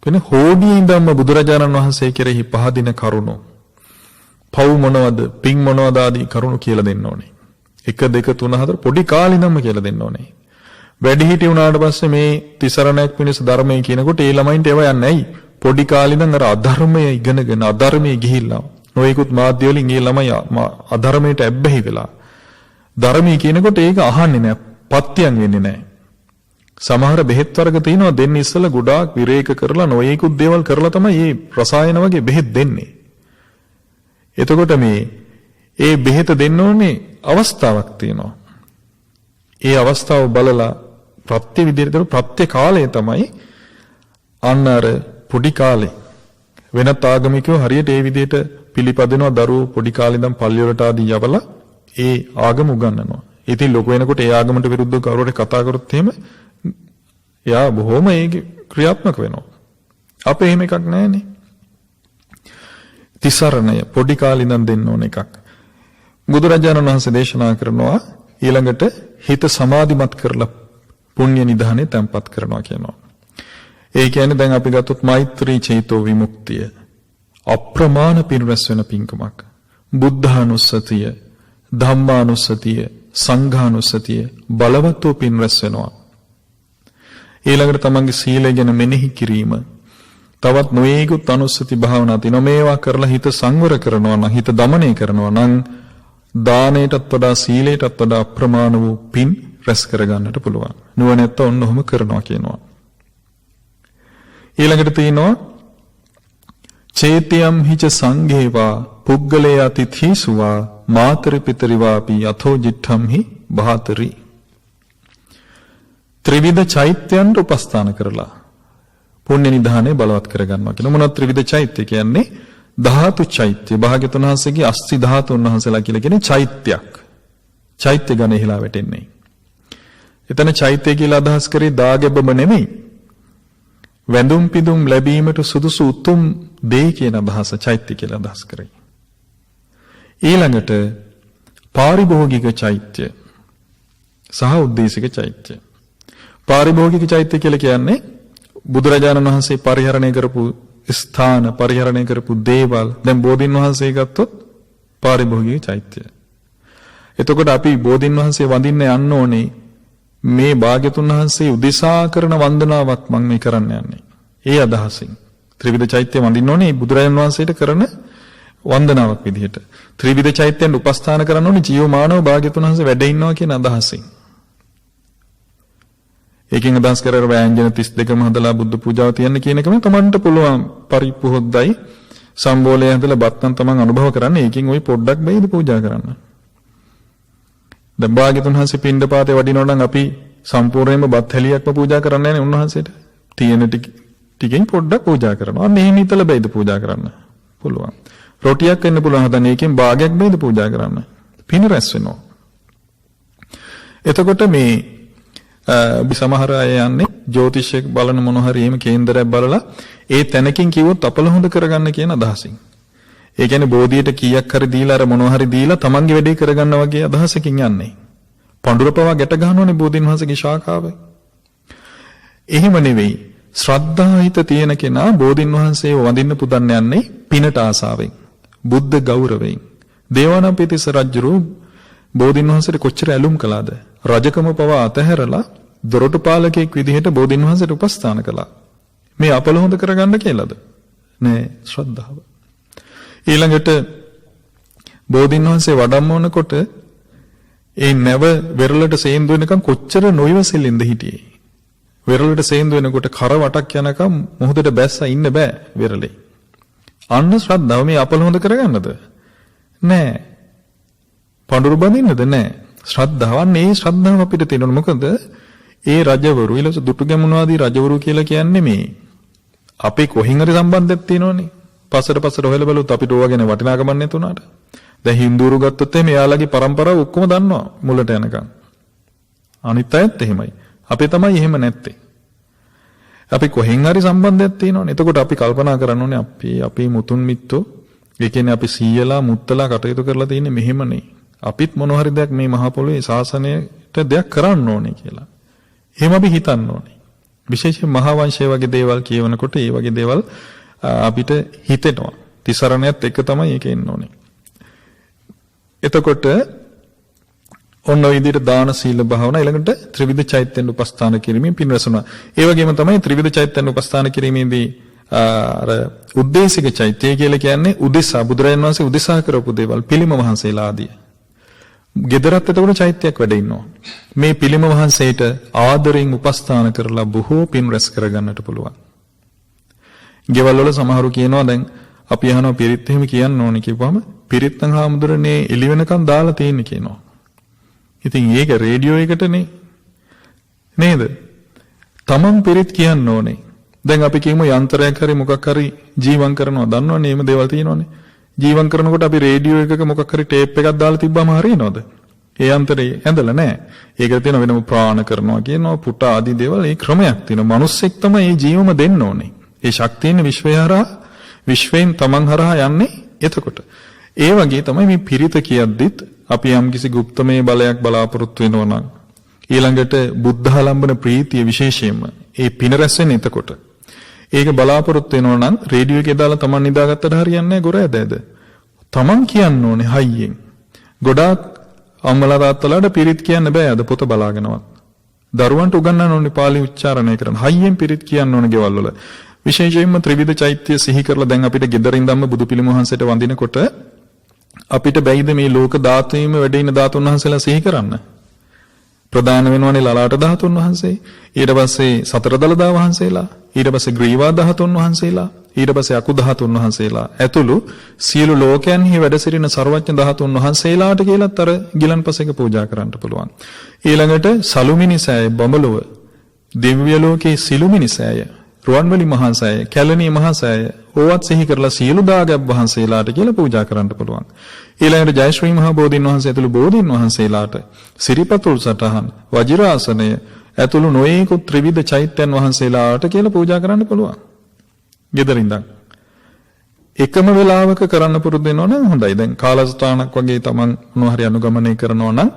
S3: වෙන හෝඩියේ ඉඳන්ම බුදුරජාණන් වහන්සේ කෙරෙහි පහදින කරුණෝ පව් මොනවද, පින් මොනවද ආදී කරුණු කියලා දෙන්න ඕනේ. 1 2 3 4 පොඩි කාලේ ඉඳන්ම කියලා දෙන්න ඕනේ. වැඩි හිටි වුණාට පස්සේ මේ තිසරණයක් පිණිස ධර්මයේ කියනකොට ඒ ළමයින්ට ඒව යන්නේ නැයි. පොඩි කාලේ ඉඳන් අර අධර්මයේ ඉගෙනගෙන අධර්මයේ ගිහිල්ලා නොයෙකුත් මාධ්‍ය වලින් ඒ ළමයි අධර්මයට ඇබ්බැහි වෙලා ධර්මයේ කියනකොට ඒක අහන්නේ නැහැ. පත්‍යයන් වෙන්නේ නැහැ. සමහර බෙහෙත් වර්ග තියෙනවා දෙන්න ඉස්සෙල්ලා ගොඩාක් විරේක කරලා නොයෙකුත් දේවල් කරලා තමයි මේ රසායන වගේ බෙහෙත් දෙන්නේ. එතකොට ඒ බෙහෙත දෙන්න ඕනේ අවස්ථාවක් තියෙනවා. ඒ අවස්ථාව බලලා ප්‍රත්‍ය විදිහට ප්‍රත්‍ය කාලය තමයි අන්න අර පොඩි කාලේ වෙනත් ආගමිකයෝ හරියට ඒ විදිහට පිළිපදිනවා. දරුවෝ පොඩි කාලේ ඉඳන් පල්ලි වලට ආදී යවලා ඒ ආගම උගන්වනවා. ඉතින් ලොකු වෙනකොට ඒ ආගමට විරුද්ධව කවුරුහරි කතා කරොත් එහෙම යා බොහොම ඒක ක්‍රියාත්මක වෙනවා. අපේ එහෙම එකක් නැහැනේ. තිසරණය පොඩි කාලේ ඉඳන් දෙන්න ඕන එකක්. බුදුරජාණන් වහන්සේ දේශනා කරනවා ඊළඟට හිත සමාධිමත් කරලා පුණ්‍ය නිධානේ තැම්පත් කරනවා කියනවා. ඒ කියන්නේ දැන් අපි ගත්තොත් මෛත්‍රී චේතෝ විමුක්තිය අප්‍රමාණ පිරිවැස් වෙන පින්කමක්. බුද්ධානුස්සතිය, ධම්මානුස්සතිය, සංඝානුස්සතිය බලවත්ව පිරිවැස් වෙනවා. ඊළඟට තමන්ගේ සීලය ගැන මෙනෙහි කිරීම, තවත් නොයේකුත් අනුස්සති භාවනා තියෙනවා. මේවා කරලා හිත සංවර කරනවා නම්, හිත দমনය කරනවා නම් දානයටත් වඩා සීලයටත් වඩා අප්‍රමාණ වූ පින් රැස් කරගන්නට පුළුවන්. නුවණැත්ත ඔන්න ඔහොම කරනවා කියනවා. ඊළඟට තියෙනවා චේතියම් හිච සංඝේවා පුග්ගලේ අතිථීසුවා මාතර පිතරිවාපි අතෝ ජිට්ඨම්හි බහතරි. ත්‍රිවිධ චෛත්‍යයන්ට උපස්ථාන කරලා පුණ්‍ය නිධානය බලවත් කරගන්නවා කියන මොනවත් ත්‍රිවිධ චෛත්‍ය කියන්නේ ධාතු චෛත්‍ය. භාග්‍යතුන් වහන්සේගේ අස්ති ධාතුන් වහන්සේලා කියලා කියන්නේ චෛත්‍යයක්. චෛත්‍ය ගණෙහිලා වැටෙන්නේ. එතන චෛත්‍ය කියලා අදහස් කරේ දාගැබම නෙමෙයි. වැඳුම් පිදුම් ලැබීමට සුදුසු උතුම් දේ කියන අදහස චෛත්‍ය කියලා අදහස් කරේ. ඊළඟට පාරිභෝගික චෛත්‍ය සහ උද්දේශික චෛත්‍ය. පාරිභෝගික චෛත්‍ය කියලා කියන්නේ බුදුරජාණන් වහන්සේ පරිහරණය කරපු ස්ථාන, පරිහරණය කරපු දේවල්. දැන් බෝධින් වහන්සේ ගත්තොත් පාරිභෝගික චෛත්‍ය. එතකොට අපි බෝධින් වහන්සේ වඳින්න යන්න ඕනේ මේ භාග්‍යතුන් වහන්සේ උදෙසා කරන වන්දනාවක් මම මේ කරන්න යන්නේ. ඒ අදහසින් ත්‍රිවිධ චෛත්‍ය වඳින්න ඕනේ බුදුරජාණන් වහන්සේට කරන වන්දනාවක් විදිහට. ත්‍රිවිධ චෛත්‍යයන් උපස්ථාන කරන්න ඕනේ ජීවමානව භාග්‍යතුන් වහන්සේ වැඩ ඉන්නවා කියන අදහසින්. ඒකෙන් අදහස් කරලා වෑංජන 32ම හදලා බුද්ධ පූජාව තියන්න කියන එකම තමන්ට පුළුවන් පරිප්පු හොද්දයි සම්බෝලය හදලා බත්නම් තමන් අනුභව කරන්න. ඒකෙන් ওই පොඩ්ඩක් බයිද පූජා කරන්න. දැන් භාග්‍යතුන් වහන්සේ පින්ඩපාතේ වඩිනවා නම් අපි සම්පූර්ණයෙන්ම බත් හැලියක්ම පූජා කරන්නේ නැහැ උන්වහන්සේට. තියෙන ටිකෙන් පොඩ්ඩක් පූජා කරනවා. අන්න එහෙම හිතලා බයිද පූජා කරන්න පුළුවන්. රොටියක් වෙන්න පුළුවන් හදන්න. ඒකෙන් භාගයක් බයිද පූජා කරන්න. පින රැස් වෙනවා. එතකොට මේ සමහර අය යන්නේ ජ්‍යොතිෂයක් බලන මොන හරි එහෙම කේන්දරයක් බලලා ඒ තැනකින් කිව්වොත් අපල හොඳ කරගන්න කියන අදහසින්. ඒ කියන්නේ බෝධියට කීයක් හරි දීලා අර මොනවා හරි දීලා තමන්ගේ වැඩේ කරගන්න වගේ අදහසකින් යන්නේ. පඳුර පවා ගැට ගන්නවනේ බෝධින් වහන්සේගේ ශාඛාව. එහෙම නෙවෙයි. ශ්‍රද්ධාහිත තියෙන කෙනා බෝධින් වහන්සේව වඳින්න පුදන්න යන්නේ පිනට ආසාවෙන්. බුද්ධ ගෞරවයෙන්. දේවානම්පියතිස්ස රජුරු බෝධින් වහන්සේට කොච්චර ඇලුම් කළාද? රජකම පවා අතහැරලා දොරටු පාලකෙක් විදිහට බෝධින් වහන්සේට උපස්ථාන කළා. මේ අපල හොඳ කරගන්න කියලාද? නෑ, ශ්‍රද්ධාව. ඊළඟට බෝධින් වහන්සේ වඩම්මනකොට ඒ නැව වෙරළට සේන්දු වෙනකම් කොච්චර නොයවසෙලින්ද හිටියේ. වෙරළට සේන්දු වෙනකොට කර වටක් යනකම් මොහොතට බැස්සා ඉන්න බෑ වෙරළේ. අන්න ශ්‍රද්ධාව මේ අපල හොඳ කරගන්නද? නෑ. පඳුරු බඳින්නද? නෑ. ශ්‍රද්ධාවන්නේ ශ්‍රද්ධාව අපිට තියෙනවා. මොකද ඒ රජවරු ඊළඟ දුටුගැමුණුවාදී රජවරු කියලා කියන්නේ මේ අපේ කොහින් හරි සම්බන්ධයක් තියෙනවනේ. පස්සට හොයලා බලුවොත් අපිට ඕවා ගැන වටිනාකමක් නැතුණාට. දැන් හින්දුරු ගත්තොත් එහෙම එයාලගේ પરම්පරාව ඔක්කොම දන්නවා මුලට යනකම්. අනිත් අයත් එහෙමයි. අපි තමයි එහෙම නැත්තේ. අපි කොහෙන් හරි සම්බන්ධයක් තියෙනවනේ. එතකොට අපි කල්පනා කරන්න ඕනේ අපේ මුතුන් මිත්තෝ, ඒ කියන්නේ අපි සීයලා මුත්තලා කටයුතු කරලා තියෙන්නේ මෙහෙමනේ. අපිත් මොන හරි දෙයක් මේ මහ පොළොවේ ශාසනයට දෙයක් කරන්න ඕනේ කියලා. එහෙම අපි හිතන්න ඕනේ. විශේෂයෙන් මහා වංශය වගේ දේවල් කියවනකොට ඒ වගේ දේවල් අපිට හිතෙනවා. තිසරණයත් එක තමයි ඒක එන්න ඕනේ. එතකොට ඔන්න ඔය විදිහට දාන සීල භාවනා ඊළඟට ත්‍රිවිධ චෛත්‍යයන් උපස්ථාන කිරීමෙන් පින් රැසුණා. ඒ වගේම තමයි ත්‍රිවිධ චෛත්‍යයන් උපස්ථාන කිරීමේදී අර උද්දේශික චෛත්‍ය කියලා කියන්නේ උදෙසා බුදුරජාණන් වහන්සේ උදෙසා කරපු දේවල් පිළිම වහන්සේලා ආදී. ගෙදරත් එතකොට චෛත්‍යයක් වැඩ ඉන්නවා. මේ පිළිම වහන්සේට ආදරෙන් උපස්ථාන කරලා බොහෝ පින් රැස් කරගන්නට පුළුවන්. ගෙවල් වල සමහරු කියනවා දැන් අපි අහනවා පිරිත් එහෙම කියන්න ඕනේ කියපුවම පිරිත් නම් හාමුදුරනේ එළි වෙනකන් දාලා තියෙන්නේ කියනවා. ඉතින් ඒක රේඩියෝ එකටනේ නේද? තමන් පිරිත් කියන්න ඕනේ. දැන් අපි කියමු යන්ත්‍රයක් හරි මොකක් හරි ජීවම් කරනවා දන්නවනේ එහෙම දේවල් තියෙනවනේ. ජීවම් කරනකොට අපි රේඩියෝ එකක මොකක් හරි ටේප් එකක් දාලා තිබ්බම හරියනවද? ඒ යන්ත්‍රේ ඇඳලා නැහැ. ඒකට තියෙන වෙනම ප්‍රාණ කරනවා කියනවා පුට ආදී දේවල් ඒ ක්‍රමයක් තියෙනවා. මිනිස්සෙක් තමයි මේ ජීවම දෙන්න ඕනේ. ඒ ශක්තියන විශ්වයෙන් තමන් හරහා යන්නේ එතකොට. ඒ වගේ තමයි මේ පිරිත කියද්දිත් අපි යම්කිසි গুপ্তමය බලයක් බලාපොරොත්තු වෙනවා නම් ඊළඟට බුද්ධාලම්බන ප්‍රීතිය විශේෂයෙන්ම ඒ පින රැස් වෙන්නේ එතකොට. ඒක බලාපොරොත්තු වෙනවා නම් රේඩියෝ එකේ දාලා තමන් නිදාගත්තට හරියන්නේ නැහැ ගොර ඇදද. තමන් කියන්න ඕනේ හයියෙන්. ගොඩාක් අම්මලා තාත්තලාට පිරිත් කියන්න බෑ අද පොත බලාගෙනවත්. දරුවන්ට උගන්වන්න ඕනේ පාලි උච්චාරණය කරන්න. හයියෙන් පිරිත් කියන්න ඕනේ ගෙවල් වල. විශේෂයෙන්ම ත්‍රිවිධ චෛත්‍ය සිහි කරලා දැන් අපිට ගෙදරින් ධම්ම බුදු පිළිම වහන්සේට වඳිනකොට අපිට බැයිද මේ ලෝක ධාතුවේම වැඩ ඉන ධාතුන් වහන්සේලා සිහි කරන්න? ප්‍රධාන වෙනවනේ ලලාට ධාතුන් වහන්සේ, ඊට පස්සේ සතර දළදා වහන්සේලා, ඊට පස්සේ ග්‍රීවා ධාතුන් වහන්සේලා, ඊට පස්සේ අකු ධාතුන් වහන්සේලා ඇතුළු සියලු ලෝකයන්හි වැඩ සිටින සර්වඥ ධාතුන් වහන්සේලාට කියලාත් අර ගිලන්පසෙක පූජා කරන්න පුළුවන්. ඊළඟට සලුමිනි සෑය, බඹලොව, දිව්‍ය ලෝකයේ සිළුමිනි සෑය, රුවන්වැලි මහා සෑය, කැලණිය මහා සෑය ඕවත් සිහි කරලා සියලු දාගැබ් වහන්සේලාට කියලා පූජා කරන්න පුළුවන්. ඊළඟට ජයශ්‍රී මහා බෝධීන් වහන්සේ ඇතුළු බෝධීන් වහන්සේලාට සිරිපතුල් සටහන්, වජිරාසනය ඇතුළු නොයෙකුත් ත්‍රිවිධ චෛත්‍යයන් වහන්සේලාට කියලා පූජා කරන්න පුළුවන්. ගෙදරින්ද එකම වෙලාවක කරන්න පුරුදු වෙනවා නම් හොඳයි. දැන් කාලසටහනක් වගේ තමන් මොනවා හරි අනුගමනය කරනවා නම්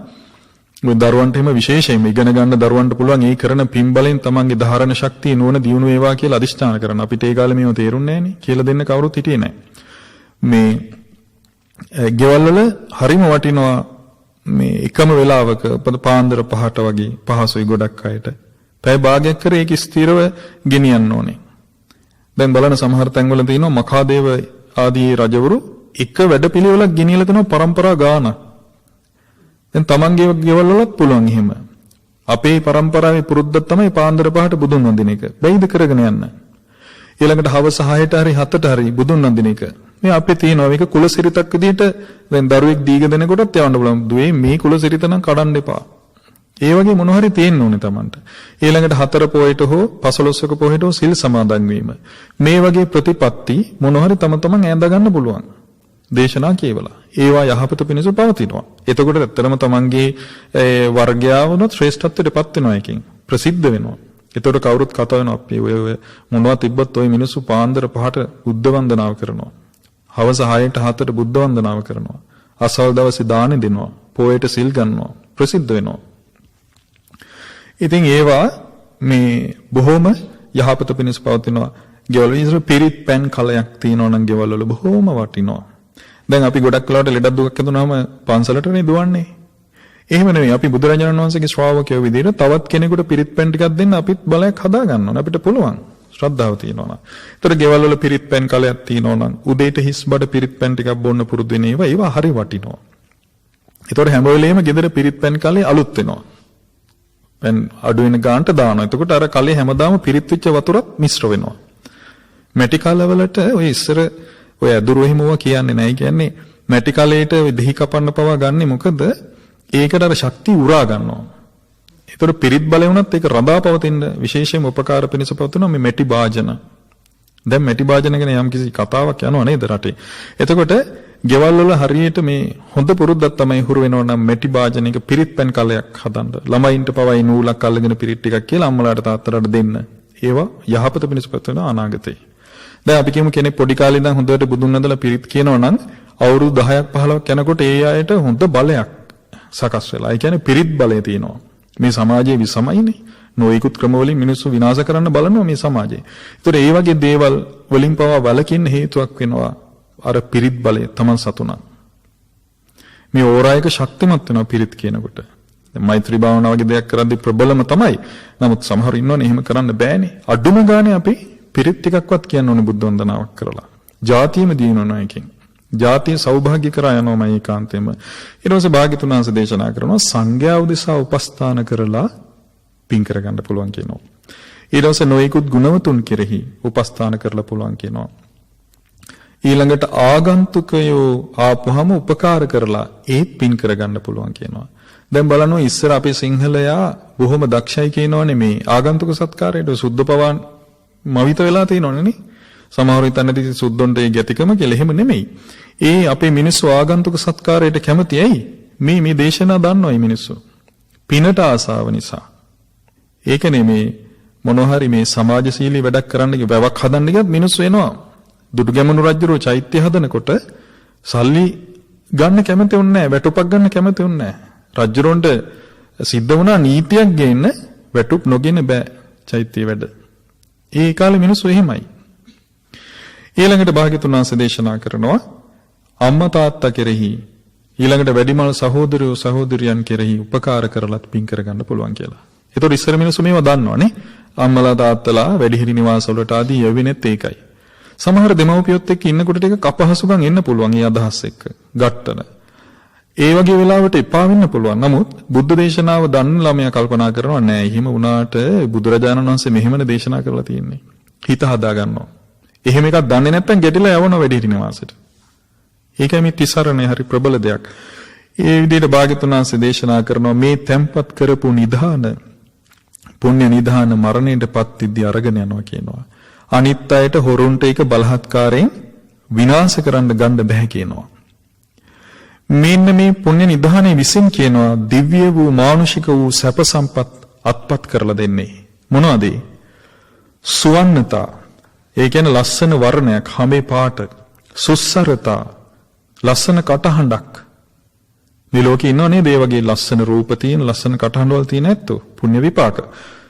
S3: ඔය දරුවන්ට එහෙම විශේෂයෙන්ම ඉගෙන ගන්න දරුවන්ට පුළුවන් ඒ කරන පින්බලෙන් තමන්ගේ ධාරණ ශක්තිය නුවණ දියුණු වේවා කියලා අදිෂ්ඨාන කරන. අපිට ඒ කාලේ මේව තේරුන්නේ නැහනේ. කියලා දෙන්න කවුරුත් හිටියේ නැහැ. මේ ගෙවල් වල හරිම වටිනවා මේ එකම වෙලාවක පාන්දර 5ට වගේ පහසුයි ගොඩක් අයට. පැය භාගයක් කරේ ඒක ස්ථිරව ගෙනියන්න ඕනේ. දැන් බලන සමහර තැන්වල තියෙනවා මඛාදේව ආදී රජවරු එක වැඩපිළිවෙලක් ගෙනියලා දෙනවා පරම්පරා ගානක්. දැන් තමන්ගේ ගෙවල් වලත් පුළුවන් එහෙම. අපේ පරම්පරාවේ පුරුද්දක් තමයි පාන්දර 5ට බුදුන් වඳින එක. බැයිද කරගෙන යන්න? ඊළඟට හවස 6ට හරි 7ට හරි බුදුන් වඳින එක. මේ අපේ තියෙනවා මේක කුලසිරිතක් විදිහට දැන් දරුවෙක් දීග දෙනකොටත් යවන්න බලමු. දුවේ මේ කුලසිරිත නම් කඩන්න එපා. ඒ වගේ මොන හරි තියෙන්න ඕනේ Tamanට. ඊළඟට 4 පොයට හෝ 15ක පොයට හෝ සිල් සමාදන් වීම. මේ වගේ ප්‍රතිපත්ති මොන හරි තමන් ඈඳ ගන්න පුළුවන්. දේශනා කියවලා. ඒවා යහපත පිණිස පවතිනවා. එතකොට ඇත්තටම තමන්ගේ වර්ගයාවනොත් ශ්‍රේෂ්ඨත්වයටපත් වෙනවා එකකින්. ප්‍රසිද්ධ වෙනවා. එතකොට කවුරුත් කතා වෙනවා අපි ඔය මොනවා තිබ්බත් ඔය මිනිස්සු පාන්දර 5ට බුද්ධ වන්දනාව කරනවා. හවස 6ට 7ට බුද්ධ වන්දනාව කරනවා. අසවල් දවසේ දානෙ දෙනවා. පොයට සිල් ගන්නවා. ප්‍රසිද්ධ වෙනවා. ඉතින් ඒවා මේ බොහොම යහපත පිණිස පවතිනවා. ගෙවල් වල පිරිත් පෑන් කලයක් තියෙනවා නම් ගෙවල් වල බොහොම වටිනවා. දැන් අපි ගොඩක් වෙලාවට ලෙඩක් දුකක් හදුනාම පන්සලටනේ දුවන්නේ. එහෙම නෙවෙයි අපි බුදුරජාණන් වහන්සේගේ ශ්‍රාවකයෝ විදිහට තවත් කෙනෙකුට පිරිත් පෑන් ටිකක් දෙන්න අපිත් බලයක් හදා ගන්න ඕනේ. අපිට පුළුවන්. ශ්‍රද්ධාව තියෙනවා නම්. ඒතර ගෙවල් වල පිරිත් පෑන් කලයක් තියෙනවා නම් උදේට හිස් බඩ පිරිත් පෑන් ටිකක් බොන්න පුරුදු වෙන ඒවා හරි වටිනවා. ඒතර හැම වෙලෙම ගෙදර පිරිත් පෑන් කලේ අලුත් වෙනවා. පෑන් අඩු වෙන ගානට දානවා. එතකොට අර කලේ හැමදාම පිරිත් වෙච්ච වතුරත් මිශ්‍ර වෙනවා. මැටි කලවලට ඔය ඉස්සර ඔය අදුරු එහෙමව කියන්නේ නැහැ. කියන්නේ මැටි කලයට දෙහි කපන්න පවා ගන්නෙ මොකද? ඒකට අර ශක්තිය උරා ගන්නවා. ඒතර පිරිත් බලය වුණත් ඒක රඳා පවතින විශේෂයෙන්ම උපකාර පිණිස පවතුන මේ මැටි භාජන. දැන් මැටි භාජන ගැන යම්කිසි කතාවක් යනවා නේද රටේ. එතකොට ගෙවල් වල හරියට මේ හොඳ පුරුද්දක් තමයි හුරු වෙනවා නම් මැටි භාජනයක පිරිත් පෑන් කලයක් හදන්න. ළමයින්ට පවයි නූලක් අල්ලගෙන පිරිත් ටිකක් කියලා අම්මලාට තාත්තලාට දෙන්න. ඒවා යහපත පිණිස පවතුන අනාගතේ. දැන් අපි කියමු කෙනෙක් පොඩි කාලේ ඉඳන් හොඳට බුදුන් වහන්සේලා පිරිත් කියනවා නම් අවුරුදු 10ක් 15ක් යනකොට ඒ අයට හොඳ බලයක් සකස් වෙලා. ඒ කියන්නේ පිරිත් බලය තියෙනවා. මේ සමාජයේ විසමයිනේ. නොයෙකුත් ක්‍රමවලින් මිනිස්සු විනාශ කරන්න බලනවා මේ සමාජය. ඒතර ඒ වගේ දේවල් වලින් පවා වළකින්න හේතුවක් වෙනවා අර පිරිත් බලය Taman සතුණා. මේ ඕරායක ශක්තිමත් වෙනවා පිරිත් කියනකොට. දැන් මෛත්‍රී භාවනාව වගේ දෙයක් කරද්දී ප්‍රබලම තමයි. නමුත් සමහර ඉන්නවනේ එහෙම කරන්න බෑනේ. අඩුම ගානේ අපි පිරිත් ටිකක්වත් කියන්න ඕනේ බුද්ධ වන්දනාවක් කරලා. ජාතියම දිනනවා එකෙන්. ජාතිය සෞභාග්‍ය කරා යනවාම ඒකාන්තයෙන්ම. ඊට පස්සේ භාග්‍යතුන් වහන්සේ දේශනා කරනවා සංඝයා උදෙසා උපස්ථාන කරලා පින් කරගන්න පුළුවන් කියනවා. ඊට පස්සේ නොයෙකුත් ගුණවතුන් කෙරෙහි උපස්ථාන කරලා පුළුවන් කියනවා. ඊළඟට ආගන්තුකයෝ ආපුහම උපකාර කරලා ඒත් පින් කරගන්න පුළුවන් කියනවා. දැන් බලනවා ඉස්සර අපේ සිංහලයා බොහොම දක්ෂයි කියනවනේ මේ ආගන්තුක සත්කාරයට සුද්ධ පවාන් මවිත වෙලා තියෙනවනේ නේ. සමහර විටදී සුද්ධොන්ට ඒ ගැතිකම කියලා එහෙම නෙමෙයි. ඒ අපේ මිනිස්සු ආගන්තුක සත්කාරයට කැමති ඇයි? මේ දේශනා දන්නවා මේ මිනිස්සු. පිනට ආසාව නිසා. ඒක නෙමේ මොනෝhari මේ සමාජශීලී වැඩක් කරන්න වැවක් හදන්න ගියත් මිනිස්සු එනවා. දුටුගැමුණු රජුරෝ චෛත්‍ය හදනකොට සල්ලි ගන්න කැමති වුණේ නැහැ. වැටුපක් ගන්න කැමති වුණේ නැහැ. රජුරොන්ට සිද්ධ වුණා නීතියක් ගේන්න වැටුප් නොගෙන බෑ චෛත්‍ය වැඩ. ඒ කාලේ මිනිස්සු එහෙමයි. ඊළඟට භාග්‍යතුන් වහන්සේ දේශනා කරනවා අම්මා තාත්තා කෙරෙහි ඊළඟට වැඩිමල් සහෝදරයෝ සහෝදරියන් කෙරෙහි උපකාර කරලත් පින් කරගන්න පුළුවන් කියලා. ඒතකොට ඉස්සර මිනිස්සු මේවා දන්නවනේ. අම්මලා තාත්තලා වැඩිහිටි නිවාසවලට ආදී යවෙනෙත් ඒකයි. සමහර දෙමව්පියොත් එක්ක ඉන්නකොට ටික කපහසුකම් එන්න පුළුවන් ඒ අදහස් එක්ක. ගට්ටන. ඒ වගේ වෙලාවට එපා වෙන්න පුළුවන්. නමුත් බුද්ධ දේශනාව දන්න ළමයා කල්පනා කරනවා නෑ එහෙම වුණාට බුදුරජාණන් වහන්සේ මෙහෙමනේ දේශනා කරලා තියෙන්නේ. හිත හදා ගන්නවා. එහෙම එකක් දන්නේ නැත්නම් ගැටිලා යවනවා වැඩිහිටි නිවාසෙට. ඒකයි මේ තිසරණේ හරි ප්‍රබල දෙයක්. ඒ විදිහට භාග්‍යවතුන් වහන්සේ දේශනා කරනවා මේ තැම්පත් කරපු නිධාන පුණ්‍ය නිධාන මරණයටපත් විද්‍ය අරගෙන යනවා කියනවා. අනිත් අයට හොරුන්ට ඒක බලහත්කාරයෙන් විනාශ කරන්න ගන්න බෑ කියනවා. මෙන්න මේ පුණ්‍ය නිධානයේ විසින් කියනවා දිව්‍ය වූ මානුෂික වූ සැප සම්පත් අත්පත් කරලා දෙන්නේ. මොනවද? සුවන්නතා. ඒ කියන්නේ ලස්සන වර්ණයක්, හැමේ පාට. සුස්සරතා. ලස්සන කටහඬක්. මේ ලෝකේ ඉන්නව නේද ඒ වගේ ලස්සන රූප තියෙන, ලස්සන කටහඬවල් තියෙන ඇත්තෝ. පුණ්‍ය විපාක.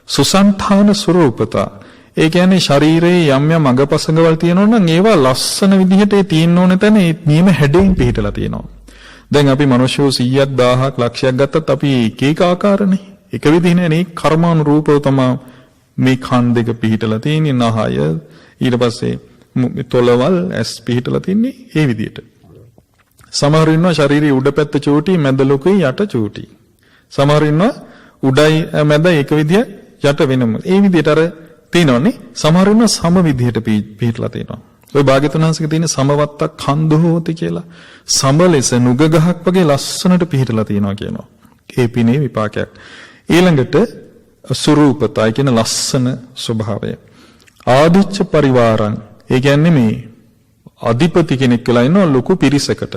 S3: සුසංඨාන ස්වරූපතා. ඒ කියන්නේ ශරීරයේ යම් යම් අඟපසඟවල් තියෙනවා නම් ඒවා ලස්සන විදිහට ඒ තියෙන්න ඕන තැන ඒ නියම හැඩයෙන් පිහිටලා තියෙනවා. දැන් අපි මිනිස්සු 100ක් 1000ක් ලක්ෂයක් ගත්තත් අපි එක එක ආකාරනේ. එක විදිහ නෑනේ කර්මානුරූපව තමයි මේ කන් දෙක පිහිටලා තියෙන්නේ, නහය, ඊට පස්සේ තොලවල්, ඇස් පිහිටලා තින්නේ ඒ විදිහට. සමහර ඉන්නවා ශරීරයේ උඩ පැත්ත චූටි, මැද ලොකුයි, යට චූටි. සමහර ඉන්නවා උඩයි මැද එක විදිය, යට වෙනම. ඒ විදිහට අර තියෙනවනේ. සමහර ඉන්නවා සම විදිහට පිහිටලා තියෙනවා. ඔය භාග්‍යවතුන් වහන්සේගේ තියෙන සමවත්තක් කන්දෝති කියලා. සම ලෙස නුග ගහක් වගේ ලස්සනට පිහිටලා තියෙනවා කියනවා. ඒ පිනේ විපාකයක්. ඊළඟට ස්වරූපතයි කියන ලස්සන ස්වභාවය. ආදිච්ච පරිවාරං. ඒ කියන්නේ මේ අධිපති කෙනෙක් වෙලා ඉන්නවා ලොකු පිරිසකට.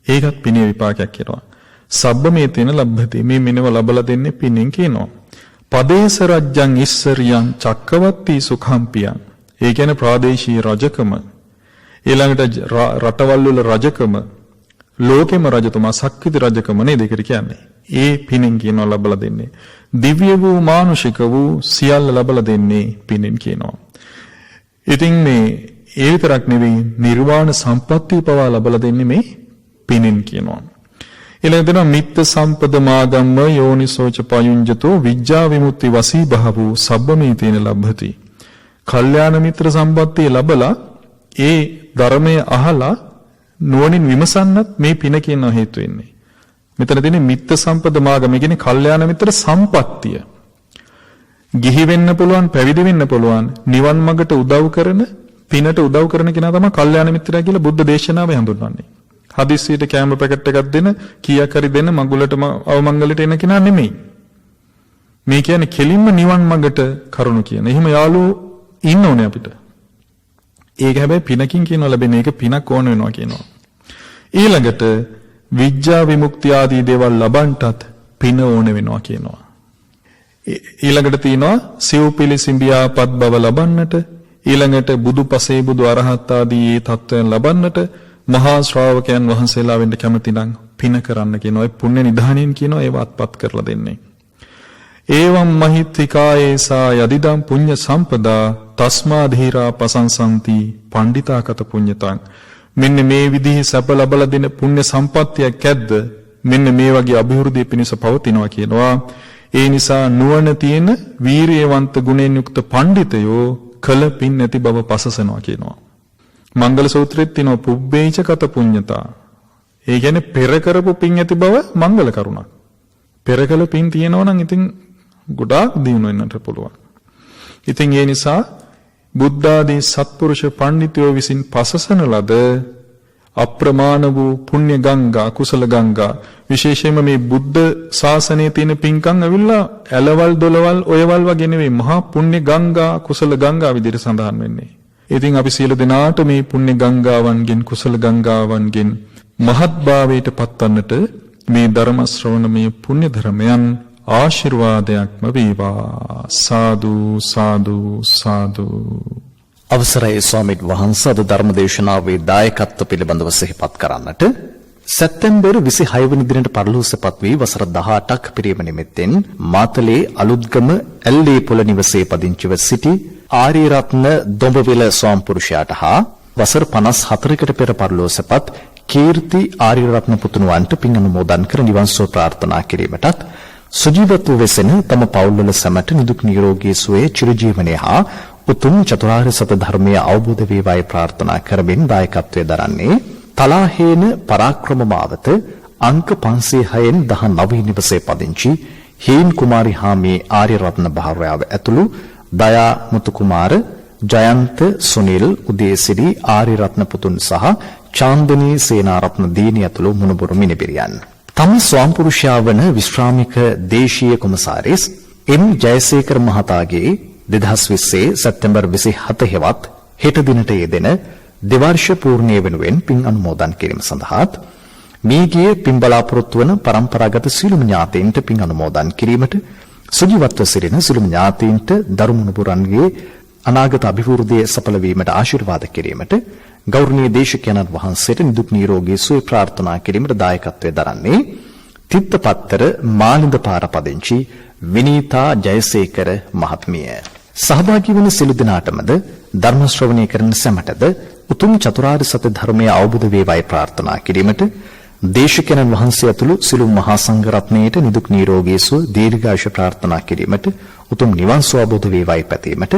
S3: ඒකත් පිනේ විපාකයක් කියනවා. සබ්බ මේ තේන ලබ්ධති. මේ මෙනව ලබලා දෙන්නේ පිනෙන් කියනවා. පදේශ රජ්ජං ඉස්සරියං චක්කවර්ති සුඛම්පියං. ඒ කියන්නේ ප්‍රාදේශීය රජකම. ඊළඟට රටවල් වල රජකම, ලෝකෙම රජතුමා, සක්විති රජකම නේද ඒකට කියන්නේ. ඒ පිනෙන් කියනවා ලබලා දෙන්නේ. දිව්‍ය වූ මානුෂික වූ සියල්ල ලබලා දෙන්නේ පිනෙන් කියනවා. ඉතින් මේ ඒ විතරක් නෙවෙයි නිර්වාණ සම්පත්තිය පවා ලබලා දෙන්නේ මේ පිනෙන් කියනවා. ඊළඟට දෙනවා මිත්ත සම්පද මාගම්ම යෝනිසෝච පයුඤ්ජතෝ විජ්ජා විමුක්ති වසී බහවූ සබ්බමීතේන ලබ්ධති. කල්යාණ මිත්‍ර සම්පත්තිය ලැබලා ඒ ධර්මය අහලා නුවණින් විමසන්නත් මේ පින කියන හේතු වෙන්නේ. මෙතන තියෙන්නේ මිත්ත සම්පද මාගම කියන්නේ කල්යාණ මිත්‍ර සම්පත්තිය. ගිහි වෙන්න පුළුවන්, පැවිදි වෙන්න පුළුවන්, නිවන් මඟට උදව් කරන, පිනට උදව් කරන කෙනා තමයි කල්යාණ මිත්‍රයා කියලා බුද්ධ දේශනාවේ හඳුන්වන්නේ. හදිස්සියට කැම පැකට් එකක් දෙන, කීයක් හරි දෙන, මඟුලට අවමංගලයට එන කෙනා නෙමෙයි. මේ කියන්නේ කෙලින්ම නිවන් මඟට කරුණු කියන. එහෙම යාළුවෝ ඉන්න ඕනේ අපිට. ඒක හැබැයි පිනකින් කියනවා ලැබෙන එක පිනක් ඕන වෙනවා කියනවා. ඊළඟට විඥා විමුක්තිය ආදී දේවල් ලබන්නටත් පින ඕන වෙනවා කියනවා. ඊළඟට තියෙනවා සිව්පිලි සිඹියාපත් බව ලබන්නට, ඊළඟට බුදුපසේ බුදු අරහත් ආදී ඒ තත්වයන් ලබන්නට මහා ශ්‍රාවකයන් වහන්සේලා වෙන්න කැමති නම් පින කරන්න කියනවා. ඒ පුණ්‍ය නිධානයෙන් කියනවා ඒව අත්පත් කරලා දෙන්නේ. ඒවම් මහිත්‍තිකායේසා යදිදම් පුඤ්ඤ සම්පදා තස්මා ධීරා පසංසන්ති පණ්ඩිතාකත පුඤ්ඤතං. මෙන්න මේ විදිහේ සැප ලබලා දෙන පුණ්‍ය සම්පත්තියක් ඇද්ද? මෙන්න මේ වගේ અભිවෘද්ධිය පිණිස පවතිනවා කියනවා. ඒ නිසා නුවණ තියෙන වීරියවන්ත ගුණෙන් යුක්ත පඬිතයෝ කල පින් නැති බව පසසනවා කියනවා. මංගල සූත්‍රෙත් තියෙනවා පුබ්බේච කත පුඤ්ඤතා. ඒ කියන්නේ පෙර කරපු පින් ඇති බව මංගල කරුණක්. පෙර කළ පින් තියෙනවා නම් ඉතින් ගොඩාක් දිනු වෙන්නට පුළුවන්. ඉතින් ඒ නිසා බුද්ධ ආදී සත්පුරුෂ පඬිතුයෝ විසින් පසසන ලද අප්‍රමාණ වූ පුණ්‍ය ගංගා, කුසල ගංගා, විශේෂයෙන්ම මේ බුද්ධ ශාසනයේ තියෙන පින්කම් ඇවිල්ලා ඇලවල් දොලවල් ඔයවල් වගේ නෙවෙයි, මහා පුණ්‍ය ගංගා, කුසල ගංගා විදිහට සඳහන් වෙන්නේ. ඉතින් අපි සියලු දෙනාට මේ පුණ්‍ය ගංගාවන්ගෙන්, කුසල ගංගාවන්ගෙන් මහත්භාවයට පත්වන්නට මේ ධර්ම ශ්‍රවණමය පුණ්‍ය ධර්මයන් ආශිර්වාදයක්ම වේවා. සාදු සාදු සාදු.
S2: අවසරයි ස්වාමීන් වහන්සේ, අද ධර්ම දේශනාවේ දායකත්ව පිළිබඳව සිහිපත් කරන්නට. සැප්තැම්බර් 26 වෙනි දිනට පරලෝසපත් වී වසර 18ක් පිරීම නිමිත්තෙන් මාතලේ අලුත්ගම ඇල්ලේ පොළ නිවසේ පදිංචිව සිටි ආර්යරත්න දොඹවිල ස්වාම්පුරුෂයාට හා වසර 54කට පෙර පරලෝසපත් කීර්ති ආර්යරත්න පුතුණුවන්ට පින් අනුමෝදන් කර නිවන් සුව ප්‍රාර්ථනා කිරීමටත් සුජීවත්ව වෙසෙන තම පවුල්වල සැමට නිදුක් නිරෝගී සුවය චිරජීවනයේ හා උතුම් චතුරාර්ය සත්‍ය ධර්මය අවබෝධ වේවායි ප්‍රාර්ථනා කරමින් දායකත්වයේ දරන්නේ තලාහේන පරාක්‍රම මාවත අංක 506න් 19 නිවසේ පදිංචි හීන් කුමාරි හාමි ආර්යරත්න භාර්යාව ඇතුළු දයා මුතු කුමාර ජයන්ත සුනිල් උදේසිරි ආර්යරත්න පුතුන් සහ චාන්දනී සේනාරත්න දීනි ඇතුළු මුණුබුරු මිනිබිරියන් තම ස්වාම්පුරුෂයා වන විශ්‍රාමික දේශීය කොමසාරිස් එම් ජයසේකර මහතාගේ 2020 සැප්තැම්බර් 27 හෙවත් හෙට දිනට යෙදෙන දෙවර්ෂ පූර්ණිය වෙනුවෙන් පින් අනුමෝදන් කිරීම සඳහාත් මේගිය පින් බලාපොරොත්තු වන පරම්පරාගත සියලුම ඥාතීන්ට පින් අනුමෝදන් කිරීමට සුජීවත්ව සිටින සියලුම ඥාතීන්ට දරුමුණුබුරන්ගේ අනාගත අභිවෘද්ධිය සඵල වීමට ආශිර්වාද කිරීමට ගෞරවනීය දේශකයන්න් වහන්සේට නිදුක් නිරෝගී සුවය ප්‍රාර්ථනා කිරීමට දායකත්වයේ දරන්නේ තිත්තපත්තර මාලින්ද පාර පදිංචි විනීතා ජයසේකර මහත්මිය. සහභාගී වන සිළු දිනාටමද ධර්ම ශ්‍රවණය කරන සැමටද උතුම් චතුරාර්ය සත්‍ය ධර්මය අවබෝධ වේවායි ප්‍රාර්ථනා කිරීමට දේශකයන්න් වහන්සේ ඇතුළු සිළු මහා සංඝ රත්නයට නිදුක් නිරෝගී සුව දීර්ඝායුෂ ප්‍රාර්ථනා කිරීමට උතුම් නිවන් සුව අවබෝධ වේවායි පැතීමට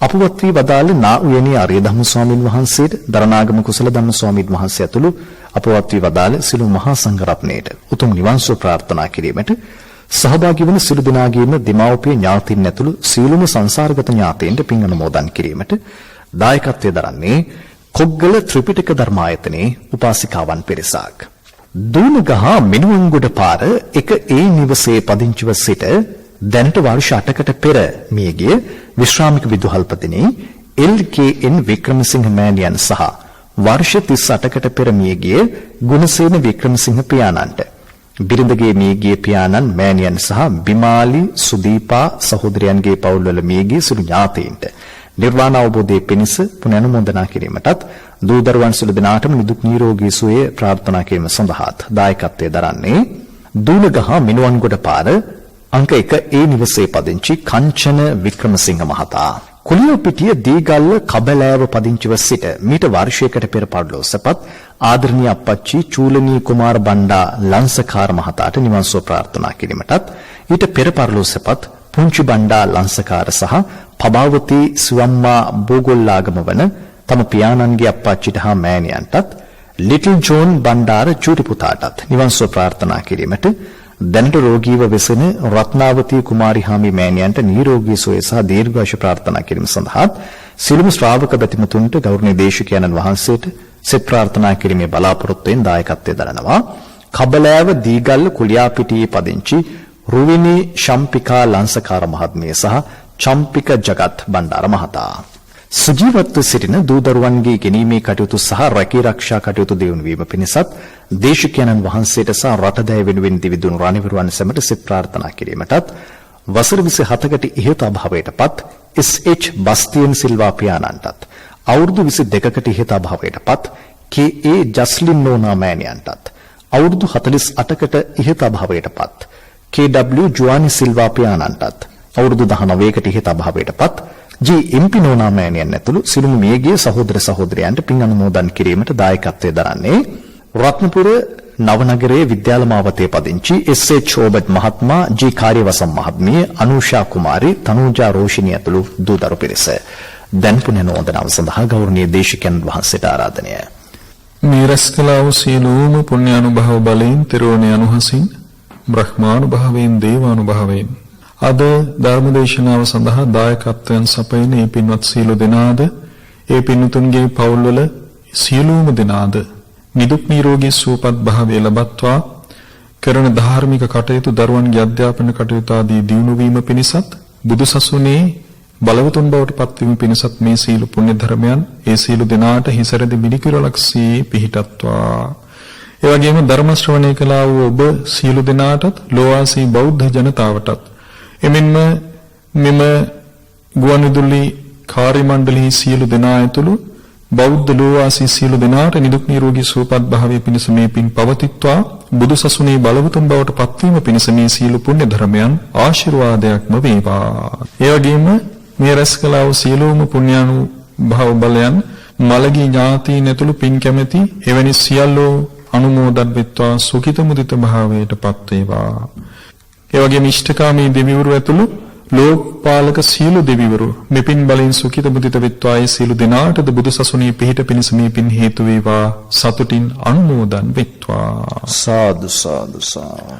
S2: අපවත් වී වදාළ නා උයනේ ආර්ය ධම්ම ස්වාමින් වහන්සේට දරණාගම කුසල ධම්ම ස්වාමින් වහන්සේ ඇතුළු අපවත් වී වදාළ සිළු මහා සංඝ රත්නයට උතුම් නිවන් සුව ප්‍රාර්ථනා කිරීමට සහභාගී වන සිළු දෙනාගේම දෙමාපිය ඥාතීන් ඇතුළු සියලුම සංසාරගත ඥාතීන්ට පින් අනුමෝදන් කිරීමට දායකත්වයේ දරන්නේ කොග්ගල ත්‍රිපිටක ධර්මායතනයේ උපාසිකාවන් පිරිසක්. දූනගහ මිනුවන්ගොඩ පාර එක ඒ නිවසේ පදිංචිව සිට දැනට වර්ෂ 8කට පෙර මියගිය විශ්‍රාමික විදුහල්පතිනි එල්.කේ.එන්. වික්‍රමසිංහ මෑණියන් සහ වර්ෂ 38කට පෙර මියගිය ගුණසේන වික්‍රමසිංහ පියාණන්ට බිරිඳගේ මියගිය පියාණන් මෑණියන් සහ බිමාලි සුදීපා සහෝදරයන්ගේ පවුල්වල මියගිය සිළු ඥාතීන්ට නිර්වාණ අවබෝධයේ පිණිස පුණ්‍යානුමෝදනා කිරීමටත් දූ දරුවන් සිළු දෙනාටම නිදුක් නිරෝගී සුවය ප්‍රාර්ථනා කිරීම සඳහාත් දායකත්වයේ දරන්නේ දූලගහ මිනුවන්ගොඩ පාර අංක 1 ඒ නිවසේ පදිංචි කංචන වික්‍රමසිංහ මහතා. කුලියපිටිය දීගල්ල කබලෑව පදිංචිව සිට මීට වර්ෂයකට පෙර පරලෝසපත් ආදරණීය අප්පච්චි චූලනී කුමාර බණ්ඩා ලංසකාර මහතාට නිවන් සුව ප්‍රාර්ථනා කිරීමටත් ඊට පෙර පරලෝසපත් පුංචි බණ්ඩා ලංසකාර සහ පබාවතී සුවම්මා බෝගොල්ලාගම වන තම පියාණන්ගේ අප්පච්චිට හා මෑණියන්ටත් ලිටල් ජෝන් බණ්ඩාර චූටි පුතාටත් නිවන් සුව ප්‍රාර්ථනා කිරීමට දැනට රෝගීව වෙසෙන රත්නාවතී කුමාරි හාමි මෑණියන්ට නිරෝගී සුවය සහ දීර්ඝායුෂ ප්‍රාර්ථනා කිරීම සඳහා සිළුම ශ්‍රාවක බැතිමතුන්ට ගෞරවනීය දේශකයන්න් වහන්සේට සෙත් ප්‍රාර්ථනා කිරීමේ බලාපොරොත්තුවෙන් දායකත්වයේ දරනවා. කබලෑව දීගල්ල කුලියාපිටියේ පදිංචි රුවිනී ශම්පිකා ලංසකාර මහත්මිය සහ චම්පික ජගත් බණ්ඩාර මහතා. සුජීවත්ව සිටින දූ දරුවන්ගේ ගෙනීමේ කටයුතු සහ රැකී රක්ෂා කටයුතු දියුණු වීම පිණිසත් දේශකයන්න් වහන්සේට සහ රටදැය වෙනුවෙන් දිවිදුණු රණවිරුවන් සැමට සෙත් ප්‍රාර්ථනා කිරීමටත් වසර 27කට ඉහත අභාවයටපත් එස්.එච්. බස්තියන් සිල්වා පියාණන්ටත් අවුරුදු 22කට ඉහත අභාවයටපත් කේ.ඒ. ජස්ලින් නෝනා මෑණියන්ටත් අවුරුදු 48කට ඉහත අභාවයටපත් කේ.ඩබ්ලිව්. ජුවානි සිල්වා පියාණන්ටත් අවුරුදු 19කට ඉහත අභාවයටපත් ජී.එම්.පි. නෝනා මෑණියන් ඇතුළු සිළුම මියගිය සහෝදර සහෝදරයන්ට පින් අනුමෝදන් කිරීමට දායකත්වයේ දරන්නේ රත්නපුර නවනගරයේ විද්‍යාලමාවතේ පදිංචි එස්.එච්. ඕබට් මහත්මයා, ජී. කාර්යවසම් මහත්මිය, අනුෂා කුමාරි, තනුජා රෝෂිනී ඇතුළු දූ දරු පිරිස. දැන් පුණ්‍යානුමෝදනාව සඳහා ගෞරවනීය දේශකයන් වහන්සේට ආරාධනය.
S3: මේ රැස් කළා වූ සියලුම පුණ්‍යානුභව බලයෙන් තෙරුවනේ අනුහසින් බ්‍රහ්මානුභවයෙන් දේවානුභවයෙන් අද ධර්මදේශනාව සඳහා දායකත්වයන් සපයන මේ පින්වත් සියලු දෙනාද ඒ පින්තුන්ගේ පවුල්වල සියලුම දෙනාද නිදුක් නිරෝගී සුවපත් භාවය ලබත්වා කරන ධාර්මික කටයුතු දරුවන්ගේ අධ්‍යාපන කටයුතු ආදී දියුණු වීම පිණිසත් බුදුසසුනේ බලවතුන් බවට පත්වීම පිණිසත් මේ සීල පුණ්‍ය ධර්මයන් ඒ සීල දෙනාට හිසරදි මිනිකිරලක්ෂී පිහිටත්වා. ඒ වගේම ධර්ම ශ්‍රවණය කළා වූ ඔබ සීල දෙනාටත් ලෝවාසී බෞද්ධ ජනතාවටත් එමෙන්ම මෙම ගුවන්විදුලි කාර්ය මණ්ඩලයේ සියලු දෙනා ඇතුළු බෞද්ධ ලෝවාසී සියලු දෙනාට නිදුක් නිරෝගී සුවපත් භාවයේ පිණිස මේ පින් පවතිත්වා බුදුසසුනේ බලවතුන් බවට පත්වීම පිණිස මේ සියලු පුණ්‍ය ධර්මයන් ආශිර්වාදයක්ම වේවා. ඒ වගේම මේ රැස් කළා වූ සියලුම පුණ්‍යානුභව බලයන් මළගී ඥාතීන් ඇතුළු පින් කැමැති එවැනි සියල්ලෝ අනුමෝදන් වෙත්වා සුඛිත මුදිත භාවයට පත් වේවා. ඒ වගේම ඉෂ්ඨකාමී දෙවිවරු ඇතුළු ලෝකපාලක සියලු දෙවිවරු මෙපින් බලෙන් සුඛිත මුදිත වෙත්වායි සියලු දෙනාටද බුදු සසුනේ පිහිට පිණිස මේ පින් හේතු වේවා සතුටින් අනුමෝදන් වෙත්වා.
S2: සාදු සාදු සාදු.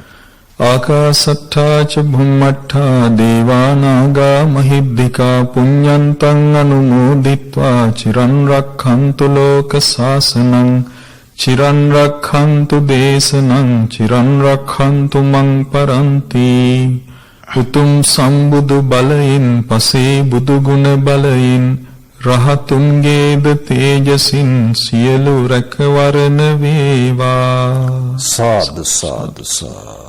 S3: ආකාසට්ඨා ච භුම්මට්ඨා දේවා නාග මහිද්దికා පුඤ්ඤන්තං අනුමෝදිත්වා චිරන් රක්ඛන්තු ලෝක සාසනං චිරන් රක්ඛන්තු දේශනං චිරන් රක්ඛන්තු මං පරන්ති. උතුම් සම්බුදු බලයෙන් පසේ බුදු ගුණ බලයෙන් රහතුන්ගේද තේජසින් සියලු රැකවරණ වේවා.
S2: සාදු සාදු සාදු.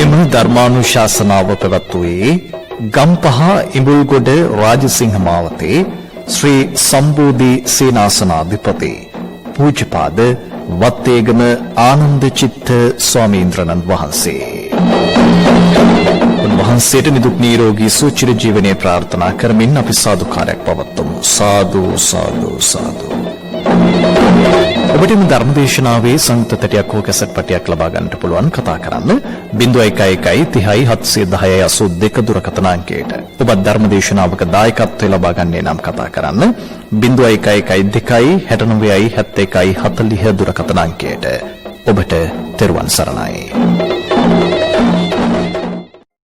S2: එම ධර්මානුශාසනාව පැවැත්වුවේ ගම්පහ ඉඹුල්ගොඩ රාජසිංහ මාවතේ ශ්‍රී සම්බෝධි සේනාසනාධිපති පූජ්‍යපාද වත්තේගම ආනන්ද චිත්ත ස්වාමීන්ද්‍රණන් වහන්සේ. උන්වහන්සේට නිදුක් නිරෝගී සුවචිර ජීවනයේ ප්‍රාර්ථනා කරමින් අපි සාදුකාරයක් පවත්වමු. සාදු සාදු සාදු. ඔබට මේ ධර්මදේශනාවේ සංයුක්ත තැටියක් හෝ කැසට් පටියක් ලබා ගන්නට පුළුවන්. කතා කරන්න 0111 30 710 82 දුරකථන අංකයට. ඔබ ධර්මදේශනාවක දායකත්වය ලබා ගන්නේ නම් කතා කරන්න 0112 69 71 40 දුරකථන අංකයට. ඔබට තෙරුවන් සරණයි.